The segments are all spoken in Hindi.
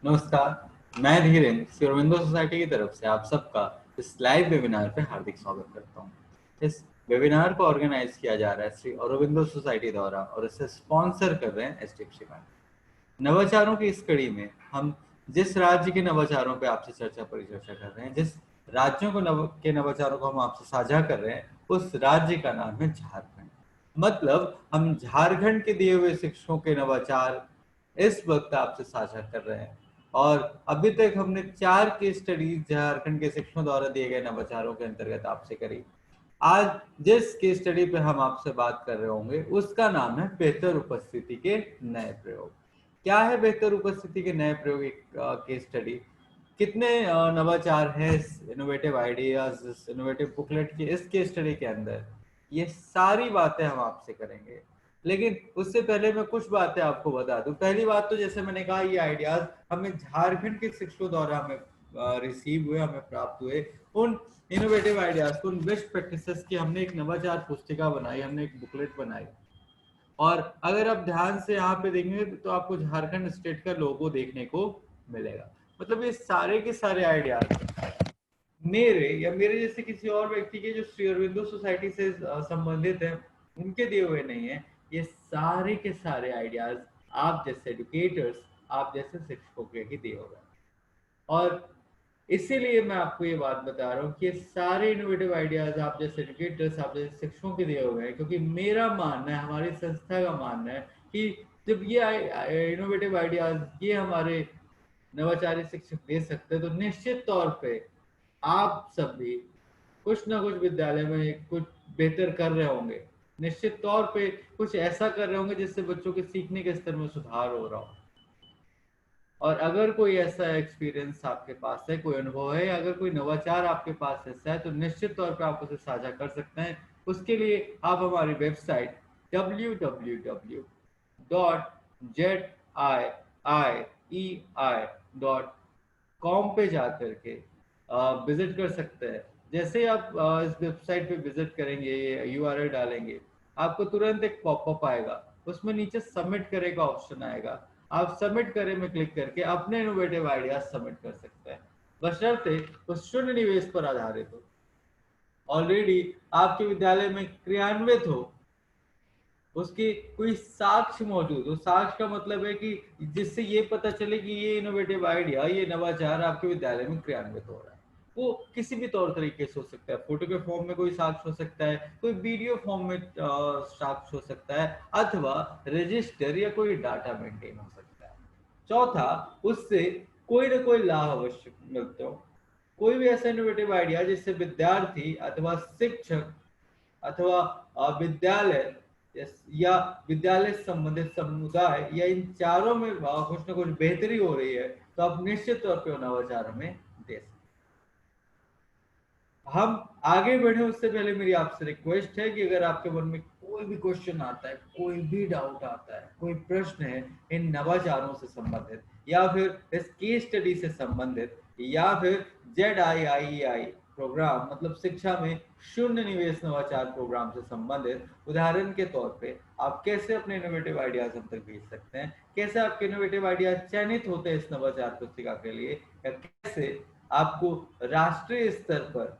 नमस्कार, मैं धीरेन्द्र श्री अरविंदो सोसाइटी की तरफ से आप सबका इस लाइव वेबिनार पे हार्दिक स्वागत करता हूँ। इस वेबिनार को ऑर्गेनाइज किया जा रहा है श्री अरविंदो सोसाइटी द्वारा और इसे स्पॉन्सर कर रहे हैं एचडीएफसी बैंक। नवाचारों की इस कड़ी में हम जिस राज्य के नवाचारों पे आपसे परिचर्चा कर रहे हैं, जिस राज्यों के नवाचारों को हम आपसे साझा कर रहे हैं, उस राज्य का नाम है झारखंड। मतलब हम झारखंड के दिए हुए शिक्षकों के नवाचार इस वक्त आपसे साझा कर रहे हैं। और अभी तक हमने 4 केस स्टडीज झारखंड के शिक्षकों द्वारा दिए गए नवाचारों के अंतर्गत आपसे करी। आज जिस केस स्टडी पे हम आपसे बात कर रहे होंगे उसका नाम है बेहतर उपस्थिति के नए प्रयोग। क्या है बेहतर उपस्थिति के नए प्रयोग? एक केस स्टडी कितने नवाचार है इस इनोवेटिव आइडियाज, इस इनोवेटिव बुकलेट की इस केस स्टडी के अंदर, ये सारी बातें हम आपसे करेंगे। लेकिन उससे पहले मैं कुछ बातें आपको बता दूं। पहली बात तो जैसे मैंने कहा, ये आइडियाज हमें झारखंड के शिक्षकों द्वारा हमें रिसीव हुए, हमें प्राप्त हुए। उन इनोवेटिव आइडियाज, उन बेस्ट प्रैक्टिसेस की हमने एक नवाचार पुस्तिका बनाई, हमने एक बुकलेट बनाई। और अगर आप ध्यान से यहाँ पे देखेंगे तो आपको झारखंड स्टेट का लोगो देखने को मिलेगा। मतलब ये सारे के सारे आइडियाज मेरे या मेरे जैसे किसी और व्यक्ति के जो श्री अरविंदो सोसाइटी से संबंधित है उनके दिए हुए नहीं है। ये सारे के सारे आइडियाज आप जैसे एडुकेटर्स, आप जैसे शिक्षकों के ही दिए हुए हैं। और इसीलिए मैं आपको ये बात बता रहा हूँ कि ये सारे इनोवेटिव आइडियाज आप जैसे एडुकेटर्स, आप जैसे शिक्षकों के दिए हुए हैं, क्योंकि मेरा मानना है, हमारी संस्था का मानना है कि जब ये इनोवेटिव आइडियाज ये हमारे नवाचारी शिक्षक दे सकते हैं तो निश्चित तौर पे आप सब भी कुछ ना कुछ विद्यालय में कुछ बेहतर कर रहे होंगे। निश्चित तौर पे कुछ ऐसा कर रहे होंगे जिससे बच्चों के सीखने के स्तर में सुधार हो रहा हो। और अगर कोई ऐसा एक्सपीरियंस आपके पास है, कोई अनुभव है, अगर कोई नवाचार आपके पास ऐसा है, तो निश्चित तौर पे आप उसे साझा कर सकते हैं। उसके लिए आप हमारी वेबसाइट www.ziei.com पे जाकर के विजिट कर सकते हैं। जैसे ही आप इस वेबसाइट पे विजिट करेंगे, यूआरएल डालेंगे, आपको तुरंत एक पॉपअप आएगा, उसमें नीचे सबमिट करे का ऑप्शन आएगा। आप सबमिट करे में क्लिक करके अपने इनोवेटिव आइडियाज सबमिट कर सकते हैं, बशर्ते वो शून्य निवेश पर आधारित हो, ऑलरेडी आपके विद्यालय में क्रियान्वित हो, उसकी कोई साक्ष्य मौजूद हो। साक्ष्य का मतलब है कि जिससे ये पता चले कि ये इनोवेटिव आइडिया, ये नवाचार आपके विद्यालय में क्रियान्वित हो रहा है। वो किसी भी तौर तरीके से हो सकता है, फोटो के फॉर्म में कोई साक्ष्य हो सकता है, कोई वीडियो फॉर्म में साक्ष्य हो सकता है, अथवा रजिस्टर या कोई डाटा मेंटेन हो सकता है। चौथा, उससे कोई ना कोई लाभ अवश्य मिलते हो। कोई भी ऐसा इनोवेटिव आइडिया जिससे विद्यार्थी अथवा शिक्षक अथवा विद्यालय या विद्यालय से संबंधित समुदाय या इन चारों में कुछ ना कुछ बेहतरी हो रही है, तो आप निश्चित तौर पे नवाचार में दे सकते। हम आगे बढ़े उससे पहले मेरी आपसे रिक्वेस्ट है कि अगर आपके मन में कोई भी क्वेश्चन आता है, कोई भी डाउट आता है, कोई प्रश्न है इन नवाचारों से संबंधित, या फिर इस केस स्टडी से संबंधित, या फिर ZIIEI प्रोग्राम मतलब शिक्षा में शून्य निवेश नवाचार प्रोग्राम से संबंधित, उदाहरण के तौर पे आप कैसे अपने इनोवेटिव आइडियाज हम तक भेज सकते हैं, कैसे आपके इनोवेटिव आइडियाज चयनित होते हैं इस नवाचार पुस्तिका के लिए, या कैसे आपको राष्ट्रीय स्तर पर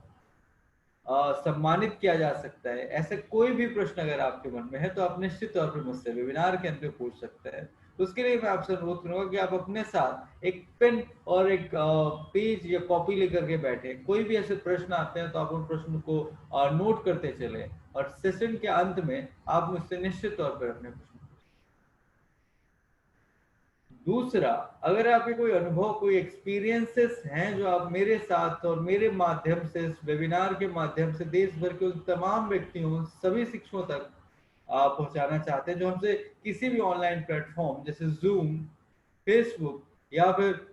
सम्मानित किया जा सकता है, ऐसे कोई भी प्रश्न अगर आपके मन में है तो आप निश्चित तौर पर मुझसे वेबिनार के अंत में पूछ सकते हैं। तो उसके लिए मैं आपसे अनुरोध करूंगा कि आप अपने साथ एक पेन और एक पेज या कॉपी लेकर के बैठे। कोई भी ऐसे प्रश्न आते हैं तो आप उन प्रश्न को नोट करते चले, और सेशन के अंत में आप मुझसे निश्चित तौर पर अपने प्रश्न। दूसरा, अगर आपके कोई अनुभव, कोई एक्सपीरियंसेस हैं जो आप मेरे साथ और मेरे माध्यम से, इस वेबिनार के माध्यम से देश भर के उन तमाम व्यक्तियों, सभी शिक्षकों तक पहुंचाना चाहते हैं जो हमसे किसी भी ऑनलाइन प्लेटफॉर्म जैसे जूम, फेसबुक या फिर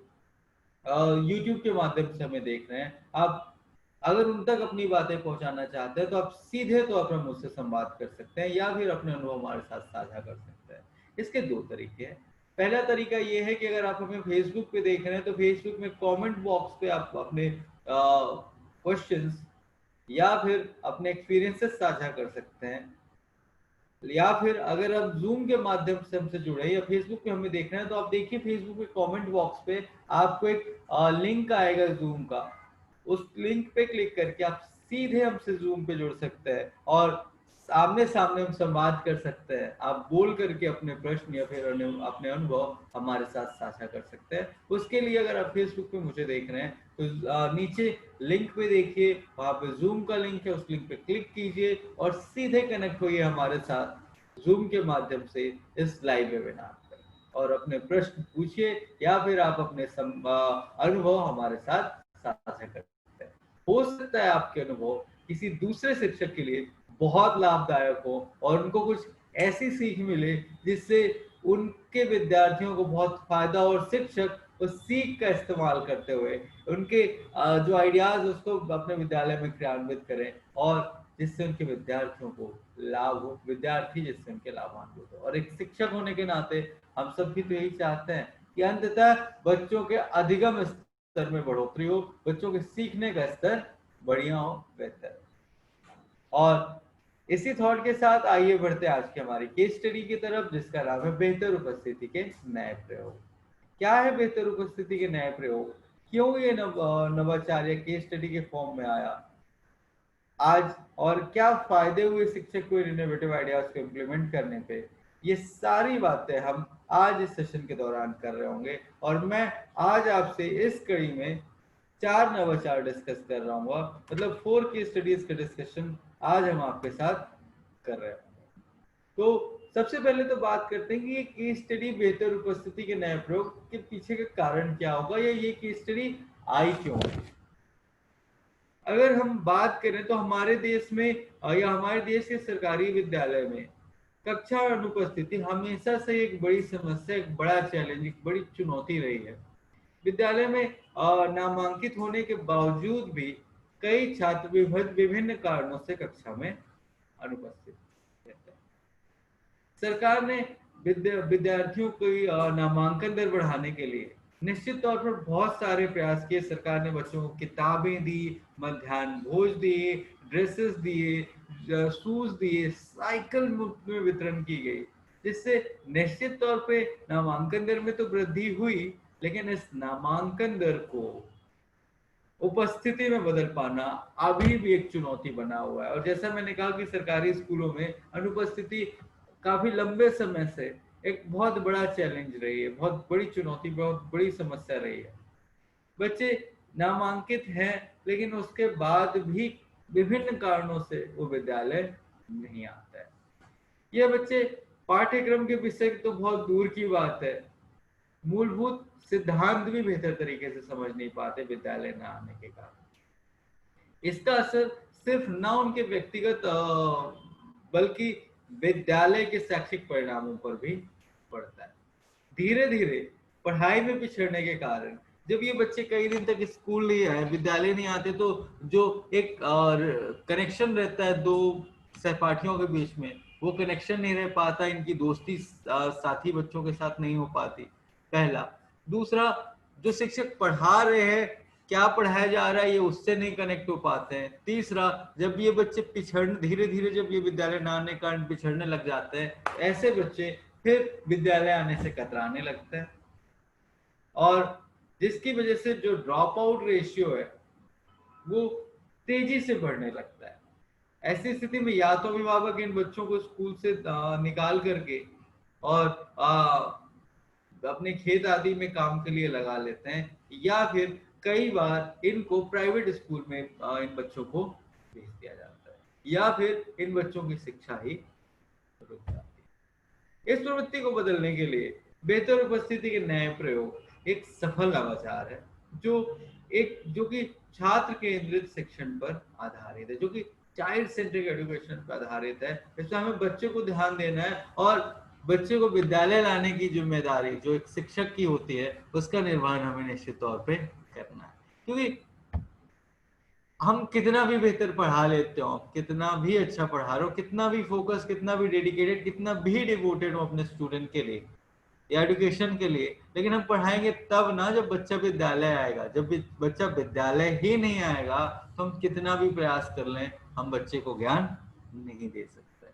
यूट्यूब के माध्यम से हमें देख रहे हैं, आप अगर उन तक अपनी बातें पहुंचाना चाहते हैं तो आप सीधे तौर पर मुझसे संवाद कर सकते हैं या फिर अपने अनुभव हमारे साथ साझा कर सकते हैं। इसके दो तरीके हैं। पहला तरीका ये है कि अगर आप हमें फेसबुक पे देख रहे हैं तो फेसबुक में कमेंट बॉक्स पे आप अपने क्वेश्चंस या फिर अपने एक्सपीरियंसेस साझा कर सकते हैं। या फिर अगर आप जूम के माध्यम से हमसे जुड़े या फेसबुक पे हमें देख रहे हैं तो आप देखिए फेसबुक के कमेंट बॉक्स पे आपको एक लिंक आएगा जूम का। उस लिंक पे क्लिक करके आप सीधे हमसे जूम पे जुड़ सकते हैं और आमने सामने हम संवाद कर सकते हैं। आप बोल करके अपने प्रश्न या फिर अपने अनुभव हमारे साथ साझा कर सकते हैं। उसके लिए अगर आप फेसबुक पे मुझे देख रहे हैं तो नीचे लिंक पे देखिए, वहां पे जूम का लिंक है, उस लिंक पे क्लिक कीजिए और सीधे कनेक्ट होइए हमारे साथ जूम के माध्यम से इस लाइव वेबिनार पर और अपने प्रश्न पूछिए या फिर आप अपने अनुभव हमारे साथ साझा कर सकते हैं। हो सकता है आपके अनुभव किसी दूसरे शिक्षक के लिए बहुत लाभदायक हो और उनको कुछ ऐसी सीख मिले जिससे उनके विद्यार्थियों को बहुत फायदा और शिक्षक उस सीख का इस्तेमाल करते हुए उनके जो आइडियाज उसको अपने विद्यालय में क्रियान्वित करें और जिससे उनके विद्यार्थियों को लाभ हो, विद्यार्थी जिससे उनके लाभान्वित हो। और एक शिक्षक होने के नाते हम सब भी तो यही चाहते हैं कि अंततः बच्चों के अधिगम स्तर में बढ़ोतरी हो, बच्चों के सीखने का स्तर बढ़िया हो, बेहतर। और इसी थॉट के साथ आइए बढ़ते आज की हमारी केस स्टडी की तरफ, जिसका नाम है बेहतर उपस्थिति के नए प्रयोग। क्या है बेहतर उपस्थिति के नए प्रयोग, क्यों ये नवाचार या केस स्टडी के फॉर्म में आया आज, और क्या फायदे हुए शिक्षक को इनोवेटिव आइडियाज को इम्प्लीमेंट करने पे, ये सारी बातें हम आज इस सेशन के दौरान कर रहे होंगे। और मैं आज आपसे इस कड़ी में 4 नवाचार डिस्कस कर रहा हूँ, मतलब 4 केस स्टडीज का डिस्कशन आज हम आपके साथ कर रहे होंगे। तो सबसे पहले तो बात करते हैं कि ये केस स्टडी बेहतर उपस्थिति के नए प्रयोग के पीछे का कारण क्या होगा या ये केस स्टडी आई क्यों। अगर हम बात करें तो हमारे देश में या हमारे देश के सरकारी विद्यालय में कक्षा अनुपस्थिति हमेशा से एक बड़ी समस्या, एक बड़ा चैलेंज, एक बड़ी चुनौती रही है। विद्यालय में नामांकित होने के बावजूद भी कई छात्र विभिन्न कारणों से कक्षा में अनुपस्थित रहते हैं। सरकार ने विद्यार्थियों की नामांकन दर बढ़ाने के लिए निश्चित तौर पर बहुत सारे प्रयास किए। सरकार ने बच्चों को किताबें दी, मध्याह्न भोज दिए, ड्रेसेस दिए, शूज दिए, साइकिल मुफ्त में वितरण की गई, जिससे निश्चित तौर पे नामांकन दर में तो वृद्धि हुई, लेकिन इस नामांकन दर को उपस्थिति में बदल पाना अभी भी एक चुनौती बना हुआ है। और जैसा मैंने कहा कि सरकारी स्कूलों में अनुपस्थिति काफी लंबे समय से एक बहुत बड़ा चैलेंज रही है, बहुत बड़ी चुनौती, बहुत बड़ी समस्या रही है। बच्चे नामांकित हैं लेकिन उसके बाद भी विभिन्न कारणों से वो विद्यालय नहीं आता है। ये बच्चे पाठ्यक्रम के विषय तो बहुत दूर की बात है, मूलभूत सिद्धांत भी बेहतर तरीके से समझ नहीं पाते विद्यालय न आने के कारण। इसका असर सिर्फ न उनके व्यक्तिगत बल्कि विद्यालय के शैक्षिक परिणामों पर भी पड़ता है। धीरे धीरे पढ़ाई में पिछड़ने के कारण जब ये बच्चे कई दिन तक स्कूल नहीं आए, विद्यालय नहीं आते, तो जो एक कनेक्शन रहता है दो सहपाठियों के बीच में, वो कनेक्शन नहीं रह पाता, इनकी दोस्ती साथी बच्चों के साथ नहीं हो पाती, पहला। दूसरा, जो शिक्षक पढ़ा रहे हैं, क्या पढ़ाया जा रहा है, ये उससे नहीं कनेक्ट हो पाते हैं। तीसरा, जब ये बच्चे धीरे धीरे जब ये विद्यालय न आने के कारण पिछड़ने लग जाते हैं, ऐसे बच्चे फिर विद्यालय आने से कतराने लगते हैं और जिसकी वजह से जो ड्रॉप आउट रेशियो है वो तेजी से बढ़ने लगता है। ऐसी स्थिति में या तो अभिभावक इन बच्चों को स्कूल से निकाल करके और अपने खेत आदि में काम के लिए लगा लेते हैं, या फिर कई बार इनको प्राइवेट स्कूल में इन बच्चों को भेज दिया जाता है, या फिर इन बच्चों की शिक्षा ही रुक जाती है। इस प्रवृत्ति को बदलने के लिए बेहतर उपस्थिति के नए प्रयोग एक सफल नवाचार है जो कि छात्र केंद्रित शिक्षण पर आधारित है, जो कि चाइल्ड सेंट्रिक एजुकेशन पर आधारित है। इसमें हमें बच्चे को ध्यान देना है और बच्चे को विद्यालय लाने की जिम्मेदारी जो एक शिक्षक की होती है उसका निर्वहन हमें निश्चित तौर पे करना है। क्योंकि हम कितना भी बेहतर पढ़ा लेते हो, कितना भी अच्छा पढ़ा रहे हो, कितना भी फोकस, कितना भी डेडिकेटेड, कितना भी डिवोटेड हो अपने स्टूडेंट के लिए या एजुकेशन के लिए, लेकिन हम पढ़ाएंगे तब ना जब बच्चा विद्यालय आएगा। जब बच्चा विद्यालय ही नहीं आएगा तो हम कितना भी प्रयास कर लें, हम बच्चे को ज्ञान नहीं दे सकते।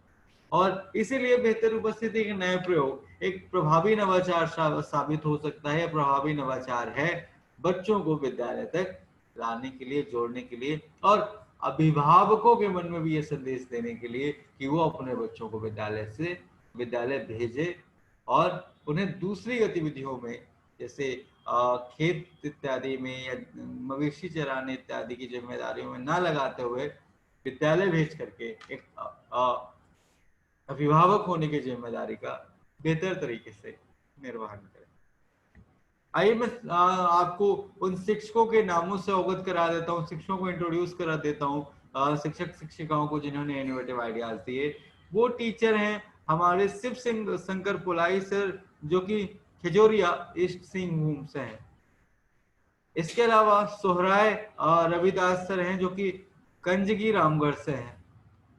और इसीलिए बेहतर उपस्थिति के नए प्रयोग एक प्रभावी नवाचार साबित हो सकता है, या प्रभावी नवाचार है बच्चों को विद्यालय तक लाने के लिए, जोड़ने के लिए, और अभिभावकों के मन में भी ये संदेश देने के लिए कि वो अपने बच्चों को विद्यालय भेजे और उन्हें दूसरी गतिविधियों में, जैसे खेत इत्यादि में या मवेशी चराने इत्यादि की जिम्मेदारियों में ना लगाते हुए विद्यालय भेज करके एक अभिभावक होने की जिम्मेदारी का बेहतर तरीके से निर्वहन करें। आइए मैं आपको उन शिक्षकों के नामों से अवगत करा देता हूँ, शिक्षकों को इंट्रोड्यूस करा देता हूँ, शिक्षक शिक्षिकाओं को जिन्होंने इनोवेटिव आइडियाज दिए। वो टीचर हैं हमारे शिव सिंह शंकर पुलाई सर, जो कि खिजोरिया ईस्ट सिंहभूम से हैं। इसके अलावा सोहराय रविदास सर हैं, जो कि कंजगी रामगढ़ से हैं।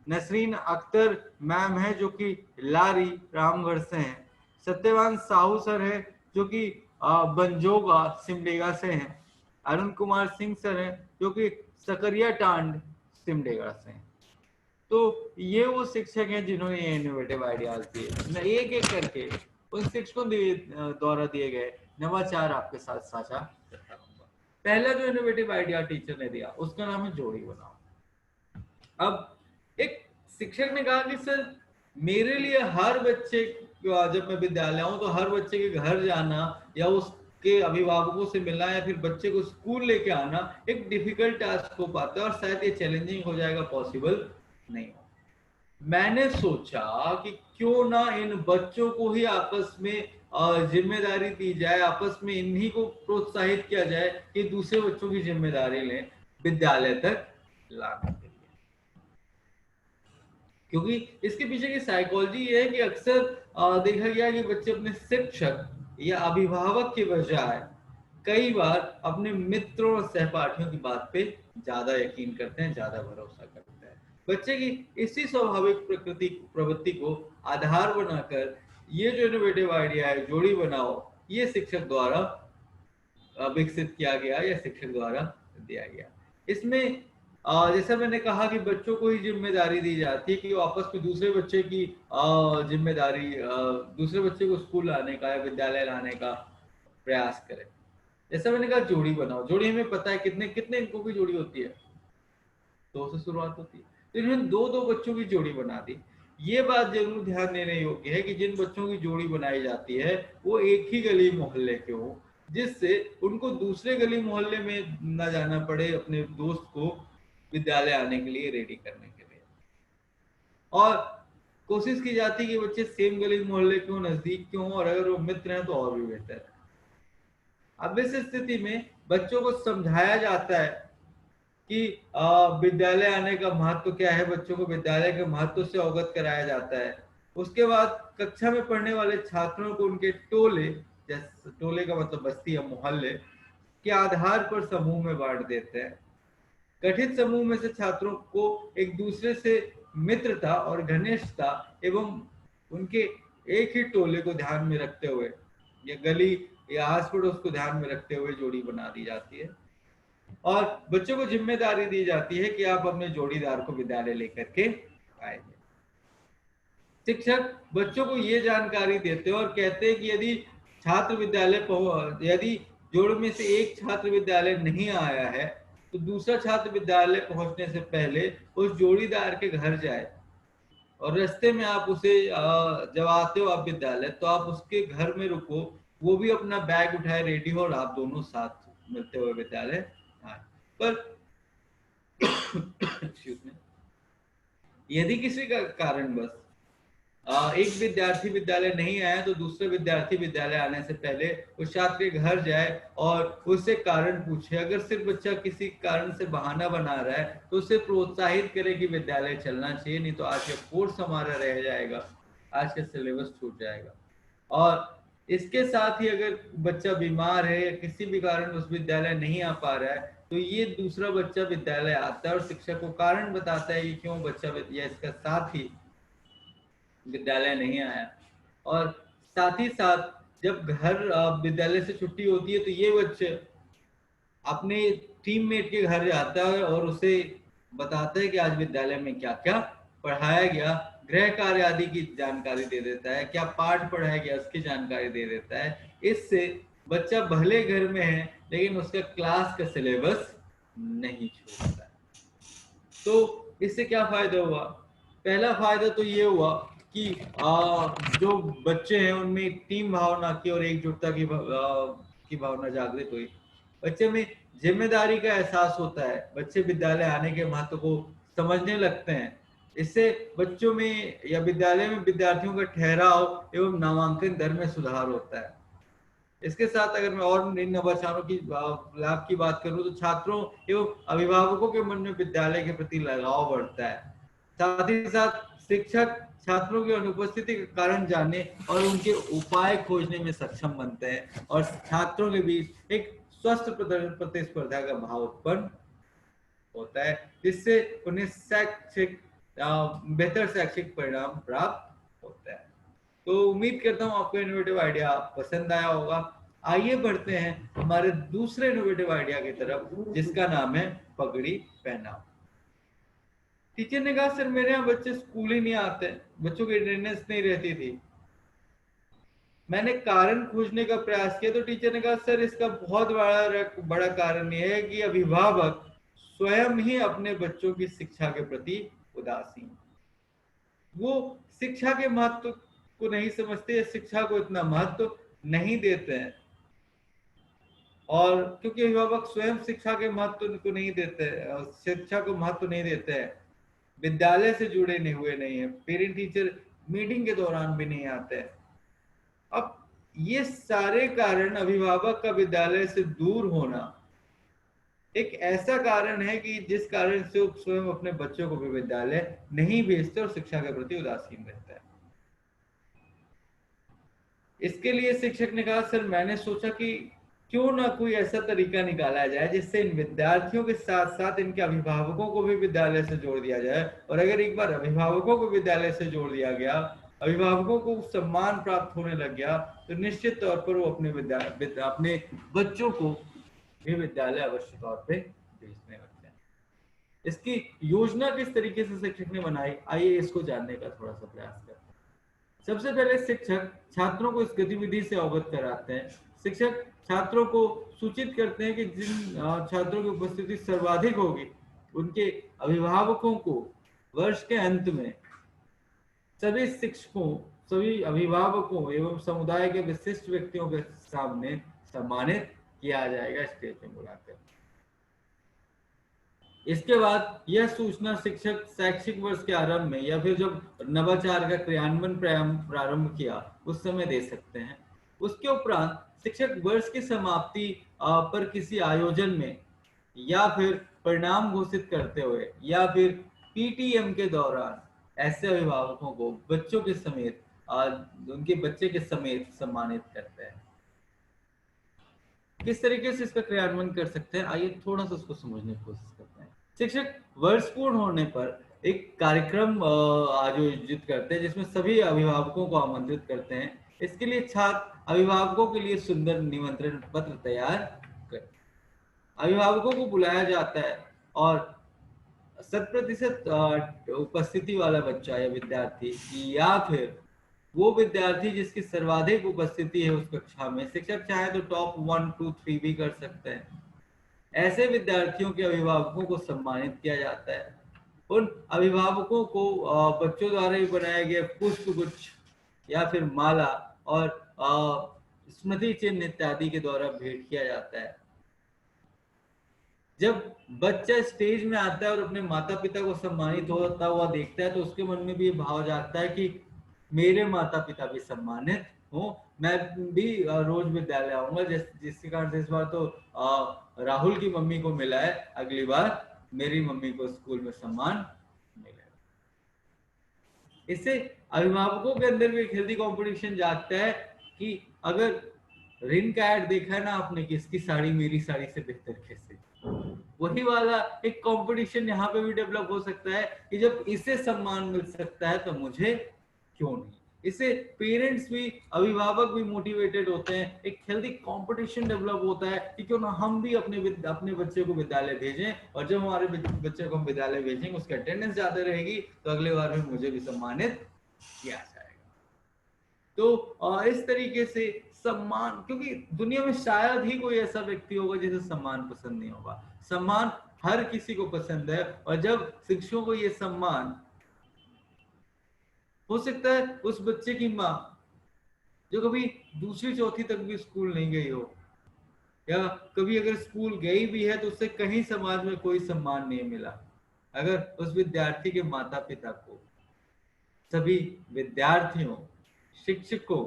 नसरीन अख्तर मैम है, जो कि लारी रामगढ़ से हैं। सत्यवान साहू सर है, जो कि बंजोगा सिमडेगा से हैं। अरुण कुमार सिंह सर हैं, जो कि सकरिया टांड सिमडेगा से हैं। तो ये वो शिक्षक हैं जिन्होंने ये इनोवेटिव आइडियाज दिए। मैं एक एक करके उन शिक्षकों द्वारा दिए गए नवाचार आपके साथ साझा करता रहूंगा। पहला जो इनोवेटिव आइडिया टीचर ने दिया उसका नाम है जोड़ी बनाओ। अब एक शिक्षक ने कहा कि सर मेरे लिए हर बच्चे, जब मैं विद्यालय आऊं तो हर बच्चे के घर जाना या उसके अभिभावकों से मिलना या फिर बच्चे को स्कूल लेके आना एक डिफिकल्ट टास्क हो पाता है और शायद ये चैलेंजिंग हो जाएगा, पॉसिबल नहीं हो। मैंने सोचा कि क्यों ना इन बच्चों को ही आपस में जिम्मेदारी दी जाए, आपस में इन्हीं को प्रोत्साहित किया जाए कि दूसरे बच्चों की जिम्मेदारी लें विद्यालय तक लाने के लिए। क्योंकि इसके पीछे की साइकोलॉजी ये है कि अक्सर देखा गया कि बच्चे अपने शिक्षक या अभिभावक के बजाय कई बार अपने मित्रों और सहपाठियों की बात पे ज्यादा यकीन करते हैं, ज्यादा भरोसा करते हैं। बच्चे की इसी स्वाभाविक प्रवृत्ति को आधार बनाकर ये जो इनोवेटिव आइडिया है जोड़ी बनाओ, ये शिक्षक द्वारा विकसित किया गया या शिक्षक द्वारा दिया गया। इसमें जैसा मैंने कहा कि बच्चों को ही जिम्मेदारी दी जाती है कि वो आपस में दूसरे बच्चे की जिम्मेदारी, दूसरे बच्चे को स्कूल लाने का या विद्यालय लाने का प्रयास करें। जैसा मैंने कहा जोड़ी बनाओ, जोड़ी हमें पता है कितने कितने अंकों की जोड़ी होती है, 2 से शुरुआत होती है। तो इन्होंने दो बच्चों की जोड़ी बना दी। ये बात जरूर ध्यान देने योग्य है कि जिन बच्चों की जोड़ी बनाई जाती है वो एक ही गली मोहल्ले के हो, जिससे उनको दूसरे गली मोहल्ले में ना जाना पड़े अपने दोस्त को विद्यालय आने के लिए रेडी करने के लिए। और कोशिश की जाती है कि बच्चे सेम गली मोहल्ले क्यों, नजदीक क्यों, और अगर वो मित्र हैं तो और भी बेहतर है। अब इस स्थिति में बच्चों को समझाया जाता है कि विद्यालय आने का महत्व क्या है, बच्चों को विद्यालय के महत्व से अवगत कराया जाता है। उसके बाद कक्षा में पढ़ने वाले छात्रों को उनके टोले, जैसे टोले का मतलब बस्ती या मोहल्ले के आधार पर समूह में बांट देते हैं। गठित समूह में से छात्रों को एक दूसरे से मित्रता और घनिष्ठता एवं उनके एक ही टोले को ध्यान में रखते हुए या गली या आस पड़ोस को ध्यान में रखते हुए जोड़ी बना दी जाती है। और बच्चों को जिम्मेदारी दी जाती है कि आप अपने जोड़ीदार को विद्यालय लेकर के आएंगे। शिक्षक बच्चों को ये जानकारी देते हैं और कहते हैं कि यदि जोड़ में से एक छात्र विद्यालय नहीं आया है तो दूसरा छात्र विद्यालय पहुंचने से पहले उस जोड़ीदार के घर जाए और रास्ते में आप उसे जब आते हो आप विद्यालय तो आप उसके घर में रुको, वो भी अपना बैग उठाए रेडी हो और आप दोनों साथ मिलते हुए विद्यालय आए। पर यदि किसी का कारणवश एक विद्यार्थी विद्यालय नहीं आया तो दूसरे विद्यार्थी विद्यालय आने से पहले उस छात्र के घर जाए और उससे कारण पूछे। अगर सिर्फ बच्चा किसी कारण से बहाना बना रहा है तो उसे प्रोत्साहित करे कि विद्यालय चलना चाहिए, नहीं तो आज का कोर्स हमारा रह जाएगा, आज का सिलेबस छूट जाएगा। और इसके साथ ही अगर बच्चा बीमार है या किसी भी कारण उस विद्यालय नहीं आ पा रहा है तो ये दूसरा बच्चा विद्यालय आता है और शिक्षक को कारण बताता है कि क्यों बच्चा या इसका साथी विद्यालय नहीं आया। और साथ ही साथ जब घर विद्यालय से छुट्टी होती है तो ये बच्चे अपने टीममेट के घर जाता है और उसे बताता है कि आज विद्यालय में क्या क्या पढ़ाया गया, गृह कार्य आदि की जानकारी दे देता है, क्या पाठ पढ़ाया गया उसकी जानकारी दे देता है। इससे बच्चा भले घर में है लेकिन उसका क्लास का सिलेबस नहीं छूटता है। तो इससे क्या फायदा हुआ? पहला फायदा तो ये हुआ कि जो बच्चे हैं उनमें टीम भावना की और एकजुटता की भावना जागृत हुई। बच्चे में जिम्मेदारी का एहसास होता है, बच्चे विद्यालय आने के महत्व को समझने लगते हैं। इससे बच्चों में या विद्यालय में विद्यार्थियों का ठहराव एवं नामांकन दर में सुधार होता है। इसके साथ अगर मैं और इन नवाचारों की लाभ की बात करूं तो छात्रों एवं अभिभावकों के मन में विद्यालय के प्रति लगाव बढ़ता है। साथ ही साथ शिक्षक छात्रों की अनुपस्थिति के कारण जानने और उनके उपाय खोजने में सक्षम बनते हैं और छात्रों के बीच एक स्वस्थ प्रतिस्पर्धा का भाव उत्पन्न होता है, जिससे उन्हें बेहतर शैक्षिक परिणाम प्राप्त होता है। तो उम्मीद करता हूँ आपको इनोवेटिव आइडिया पसंद आया होगा। आइए बढ़ते हैं हमारे दूसरे इनोवेटिव आइडिया की तरफ, जिसका नाम है पगड़ी पहनाओ। टीचर ने कहा सर मेरे यहाँ बच्चे स्कूल ही नहीं आते, बच्चों की अटेंडेंस नहीं रहती थी। मैंने कारण खोजने का प्रयास किया तो टीचर ने कहा सर इसका बहुत बड़ा कारण यह है कि अभिभावक स्वयं ही अपने बच्चों की शिक्षा के प्रति उदासीन, वो शिक्षा के महत्व को नहीं समझते, शिक्षा को इतना महत्व नहीं देते हैं। और क्योंकि अभिभावक स्वयं शिक्षा के महत्व को नहीं देते, शिक्षा को महत्व नहीं देते हैं, विद्यालय से जुड़े नहीं हुए नहीं है, पेरेंट टीचर मीटिंग के दौरान भी नहीं आते हैं। अब ये सारे कारण अभिभावक का विद्यालय से दूर होना एक ऐसा कारण है कि जिस कारण से वो स्वयं अपने बच्चों को भी विद्यालय नहीं भेजते और शिक्षा के प्रति उदासीन रहता है। इसके लिए शिक्षक ने कहा सर मैंने सोचा कि क्यों ना कोई ऐसा तरीका निकाला जाए जिससे इन विद्यार्थियों के साथ साथ इनके अभिभावकों को भी विद्यालय से जोड़ दिया जाए। और अगर एक बार अभिभावकों को विद्यालय से जोड़ दिया गया, अभिभावकों को सम्मान प्राप्त होने लग गया, तो निश्चित तौर पर वो अपने बच्चों को भी विद्यालय अवश्य तौर पे भेजने लगते हैं। इसकी योजना किस तरीके से शिक्षक ने बनाई, आइए इसको जानने का थोड़ा सा प्रयास करते हैं। सबसे पहले शिक्षक छात्रों को इस गतिविधि से अवगत कराते हैं। शिक्षक छात्रों को सूचित करते हैं कि जिन छात्रों की उपस्थिति सर्वाधिक होगी उनके अभिभावकों को वर्ष के अंत में सभी शिक्षकों, सभी अभिभावकों एवं समुदाय के विशिष्ट व्यक्तियों के सामने सम्मानित किया जाएगा स्टेज में बुलाकर। इसके बाद यह सूचना शिक्षक शैक्षिक वर्ष के आरंभ में या फिर जब नवाचार का क्रियान्वयन प्रारंभ किया उस समय दे सकते हैं। उसके उपरांत शिक्षक वर्ष की समाप्ति पर किसी आयोजन में या फिर परिणाम घोषित करते हुए या फिर पीटीएम के दौरान ऐसे अभिभावकों को बच्चों के समेत उनके बच्चे के समेत सम्मानित करते हैं। किस तरीके से इसका क्रियान्वयन कर सकते हैं, आइए थोड़ा सा उसको समझने की कोशिश करते हैं। शिक्षक वर्ष पूर्ण होने पर एक कार्यक्रम आयोजित करते हैं जिसमें सभी अभिभावकों को आमंत्रित करते हैं। इसके लिए छात्र अभिभावकों के लिए सुंदर निमंत्रण पत्र तैयार कर अभिभावकों को बुलाया जाता है और 100% उपस्थिति वाला बच्चा या विद्यार्थी या फिर वो विद्यार्थी जिसकी सर्वाधिक उपस्थिति है उस कक्षा में, शिक्षक चाहे तो टॉप 1, 2, 3 भी कर सकते हैं, ऐसे विद्यार्थियों के अभिभावकों को सम्मानित किया जाता है। उन अभिभावकों को बच्चों द्वारा ही बनाए गए पुष्प गुच्छ या फिर माला और स्मृति चिन्ह इत्यादि के द्वारा भेंट किया जाता है। जब बच्चा स्टेज में आता है और अपने माता पिता को सम्मानित होता हुआ देखता है तो उसके मन में भी ये भाव जाता है कि मेरे माता पिता भी सम्मानित हो, मैं भी रोज विद्यालय आऊंगा। जिसके कारण से इस बार तो राहुल की मम्मी को मिला है, अगली बार मेरी मम्मी को स्कूल में सम्मान मिलेगा। इससे अभिभावकों के अंदर भी एक हेल्दी कॉम्पिटिशन जागता है कि अगर रिन का ऐड देखा है ना आपने कि इसकी साड़ी मेरी साड़ी से बेहतर कैसे, वही वाला एक कंपटीशन यहाँ पे भी डेवलप हो सकता है कि जब इसे सम्मान मिल सकता है तो मुझे क्यों नहीं। इससे पेरेंट्स भी, अभिभावक भी मोटिवेटेड होते हैं, एक हेल्दी कंपटीशन डेवलप होता है कि क्यों ना हम भी अपने बच्चे को विद्यालय भेजें, और जब हमारे बच्चे को हम विद्यालय भेजेंगे उसकी अटेंडेंस ज्यादा रहेगी तो अगले बार में मुझे भी सम्मानित किया जाएगा। तो इस तरीके से सम्मान, क्योंकि दुनिया में शायद ही कोई ऐसा व्यक्ति होगा जिसे सम्मान पसंद नहीं होगा। सम्मान हर किसी को पसंद है, और जब शिक्षकों को ये सम्मान, हो सकता है उस बच्चे की माँ जो कभी दूसरी चौथी तक भी स्कूल नहीं गई हो, या कभी अगर स्कूल गई भी है तो उससे कहीं समाज में कोई सम्मान नहीं मिला, अगर उस विद्यार्थी के माता पिता को सभी विद्यार्थियों, शिक्षकों,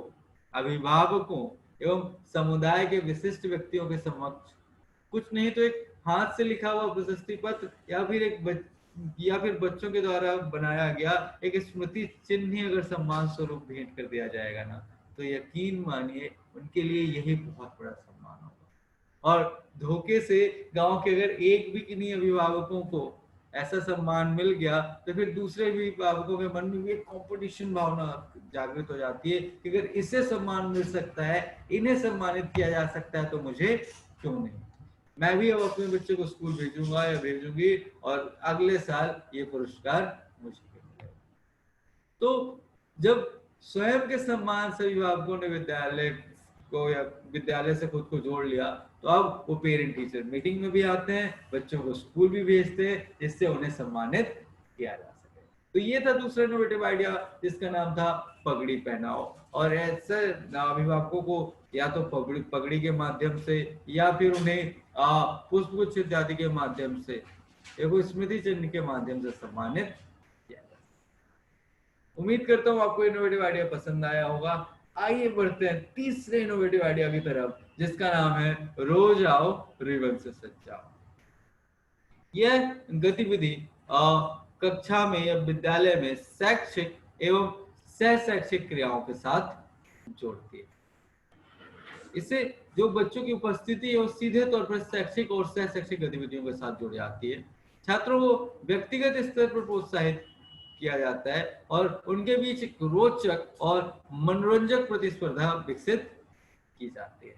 अभिभावकों एवं समुदाय के विशिष्ट व्यक्तियों के समक्ष कुछ नहीं तो एक हाथ से लिखा हुआ प्रशस्ति पत्र या फिर बच्चों के द्वारा बनाया गया एक स्मृति चिन्ह ही अगर सम्मान स्वरूप भेंट कर दिया जाएगा ना, तो यकीन मानिए उनके लिए यही बहुत बड़ा सम्मान होगा। और धोखे से गांव के अगर एक भी किन्हीं अभिभावकों को ऐसा सम्मान मिल गया तो फिर दूसरे अभिभावकों के मन में भी एक कंपटीशन भावना जागृत हो जाती है कि अगर इसे सम्मान मिल सकता है, इन्हें सम्मानित किया जा सकता है, तो मुझे क्यों नहीं। मैं भी अब अपने बच्चे को स्कूल भेजूंगा या भेजूंगी और अगले साल ये पुरस्कार मुझे मिलेगा। तो जब स्वयं के सम्मान से अभिभावकों ने विद्यालय को या विद्यालय से खुद को जोड़ लिया, तो अब वो पेरेंट टीचर मीटिंग में भी आते हैं, बच्चों को स्कूल भी भेजते हैं जिससे उन्हें सम्मानित किया जा सके। तो ये था दूसरा इनोवेटिव आइडिया जिसका नाम था पगड़ी पहनाओ। और ऐसे अभिभावकों को या तो पगड़ी के माध्यम से या फिर उन्हें पुष्पगुच्छ इत्यादि के माध्यम से, एगो स्मृति चिन्ह के माध्यम से सम्मानित किया जा सकता। उम्मीद करता हूँ आपको इनोवेटिव आइडिया पसंद आया होगा। आइए बढ़ते हैं तीसरे इनोवेटिव आइडिया की तरफ जिसका नाम है रोज आओ रिबन से सजाओ। यह गतिविधि कक्षा में या विद्यालय में शैक्षिक एवं सह शैक्षिक क्रियाओं के साथ जोड़ती है। इससे जो बच्चों की उपस्थिति है वो सीधे तौर पर शैक्षिक और सह शैक्षिक गतिविधियों के साथ जुड़ जाती है। छात्रों को व्यक्तिगत स्तर पर प्रोत्साहित किया जाता है और उनके बीच एक रोचक और मनोरंजक प्रतिस्पर्धा विकसित की जाती है।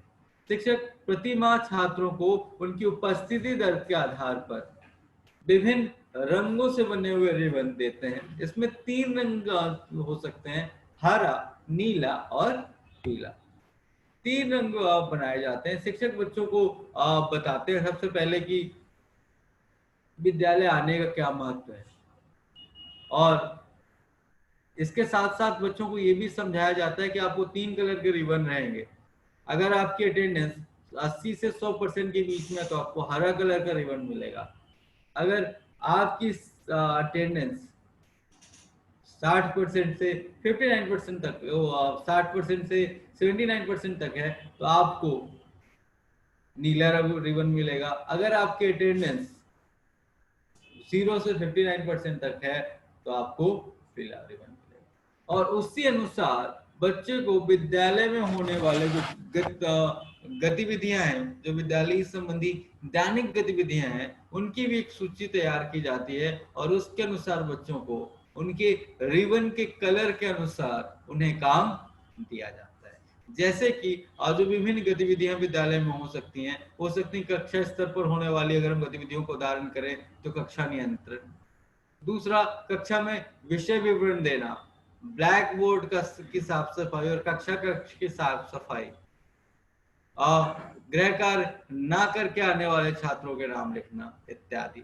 शिक्षक प्रति माह छात्रों को उनकी उपस्थिति दर के आधार पर विभिन्न रंगों से बने हुए रिबन देते हैं। इसमें 3 रंग हो सकते हैं, हरा, नीला और पीला। 3 रंग बनाए जाते हैं। शिक्षक बच्चों को बताते हैं सबसे पहले कि विद्यालय आने का क्या महत्व है, और इसके साथ साथ बच्चों को ये भी समझाया जाता है कि आपको 3 कलर के रिबन रहेंगे। अगर आपकी अटेंडेंस 80 से 100% के बीच में तो आपको हरा कलर का रिबन मिलेगा। अगर आपकी अटेंडेंस 60% से 59% तक, 60% से 79% तक है तो आपको नीला रिबन मिलेगा। अगर आपकी अटेंडेंस 0 से 59% तक है तो आपको पीला रिबन मिलेगा। और उसी अनुसार बच्चे को विद्यालय में होने वाले जो गतिविधियां हैं, जो विद्यालय संबंधी दैनिक गतिविधियां हैं, उनकी भी एक सूची तैयार की जाती है और उसके अनुसार बच्चों को उनके रिबन के कलर के अनुसार उन्हें काम दिया जाता है। जैसे कि जो विभिन्न गतिविधियां विद्यालय में हो सकती हैं कक्षा स्तर पर होने वाली अगर हम गतिविधियों को उदाहरण करें तो कक्षा नियंत्रण, दूसरा कक्षा में विषय विवरण देना, ब्लैक बोर्ड की साफ सफाई और कक्ष की साफ सफाई, गृह कार्य ना करके आने वाले छात्रों के नाम लिखना इत्यादि।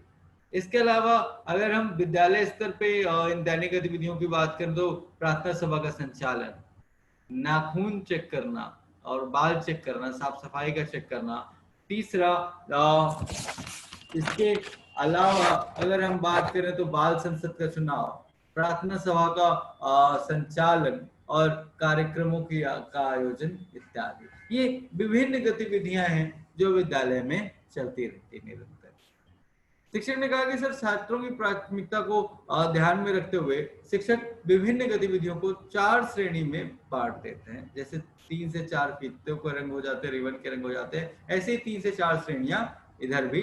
इसके अलावा अगर हम विद्यालय स्तर पे इन दैनिक गतिविधियों की बात करें तो प्रार्थना सभा का संचालन, नाखून चेक करना और बाल चेक करना, साफ सफाई का चेक करना। तीसरा इसके अलावा अगर हम बात करें तो बाल संसद का चुनाव, प्रार्थना सभा का संचालन और कार्यक्रमों का आयोजन इत्यादि। ये विभिन्न गतिविधियां हैं जो विद्यालय में चलती रहती निरंतर। शिक्षक ने कहा कि सर छात्रों की प्राथमिकता को ध्यान में रखते हुए शिक्षक विभिन्न गतिविधियों को 4 श्रेणी में बांट देते हैं। जैसे 3 से 4 फीतों के रंग हो जाते हैं, रिबन के रंग हो जाते हैं, ऐसे ही 3 से 4 श्रेणियां इधर भी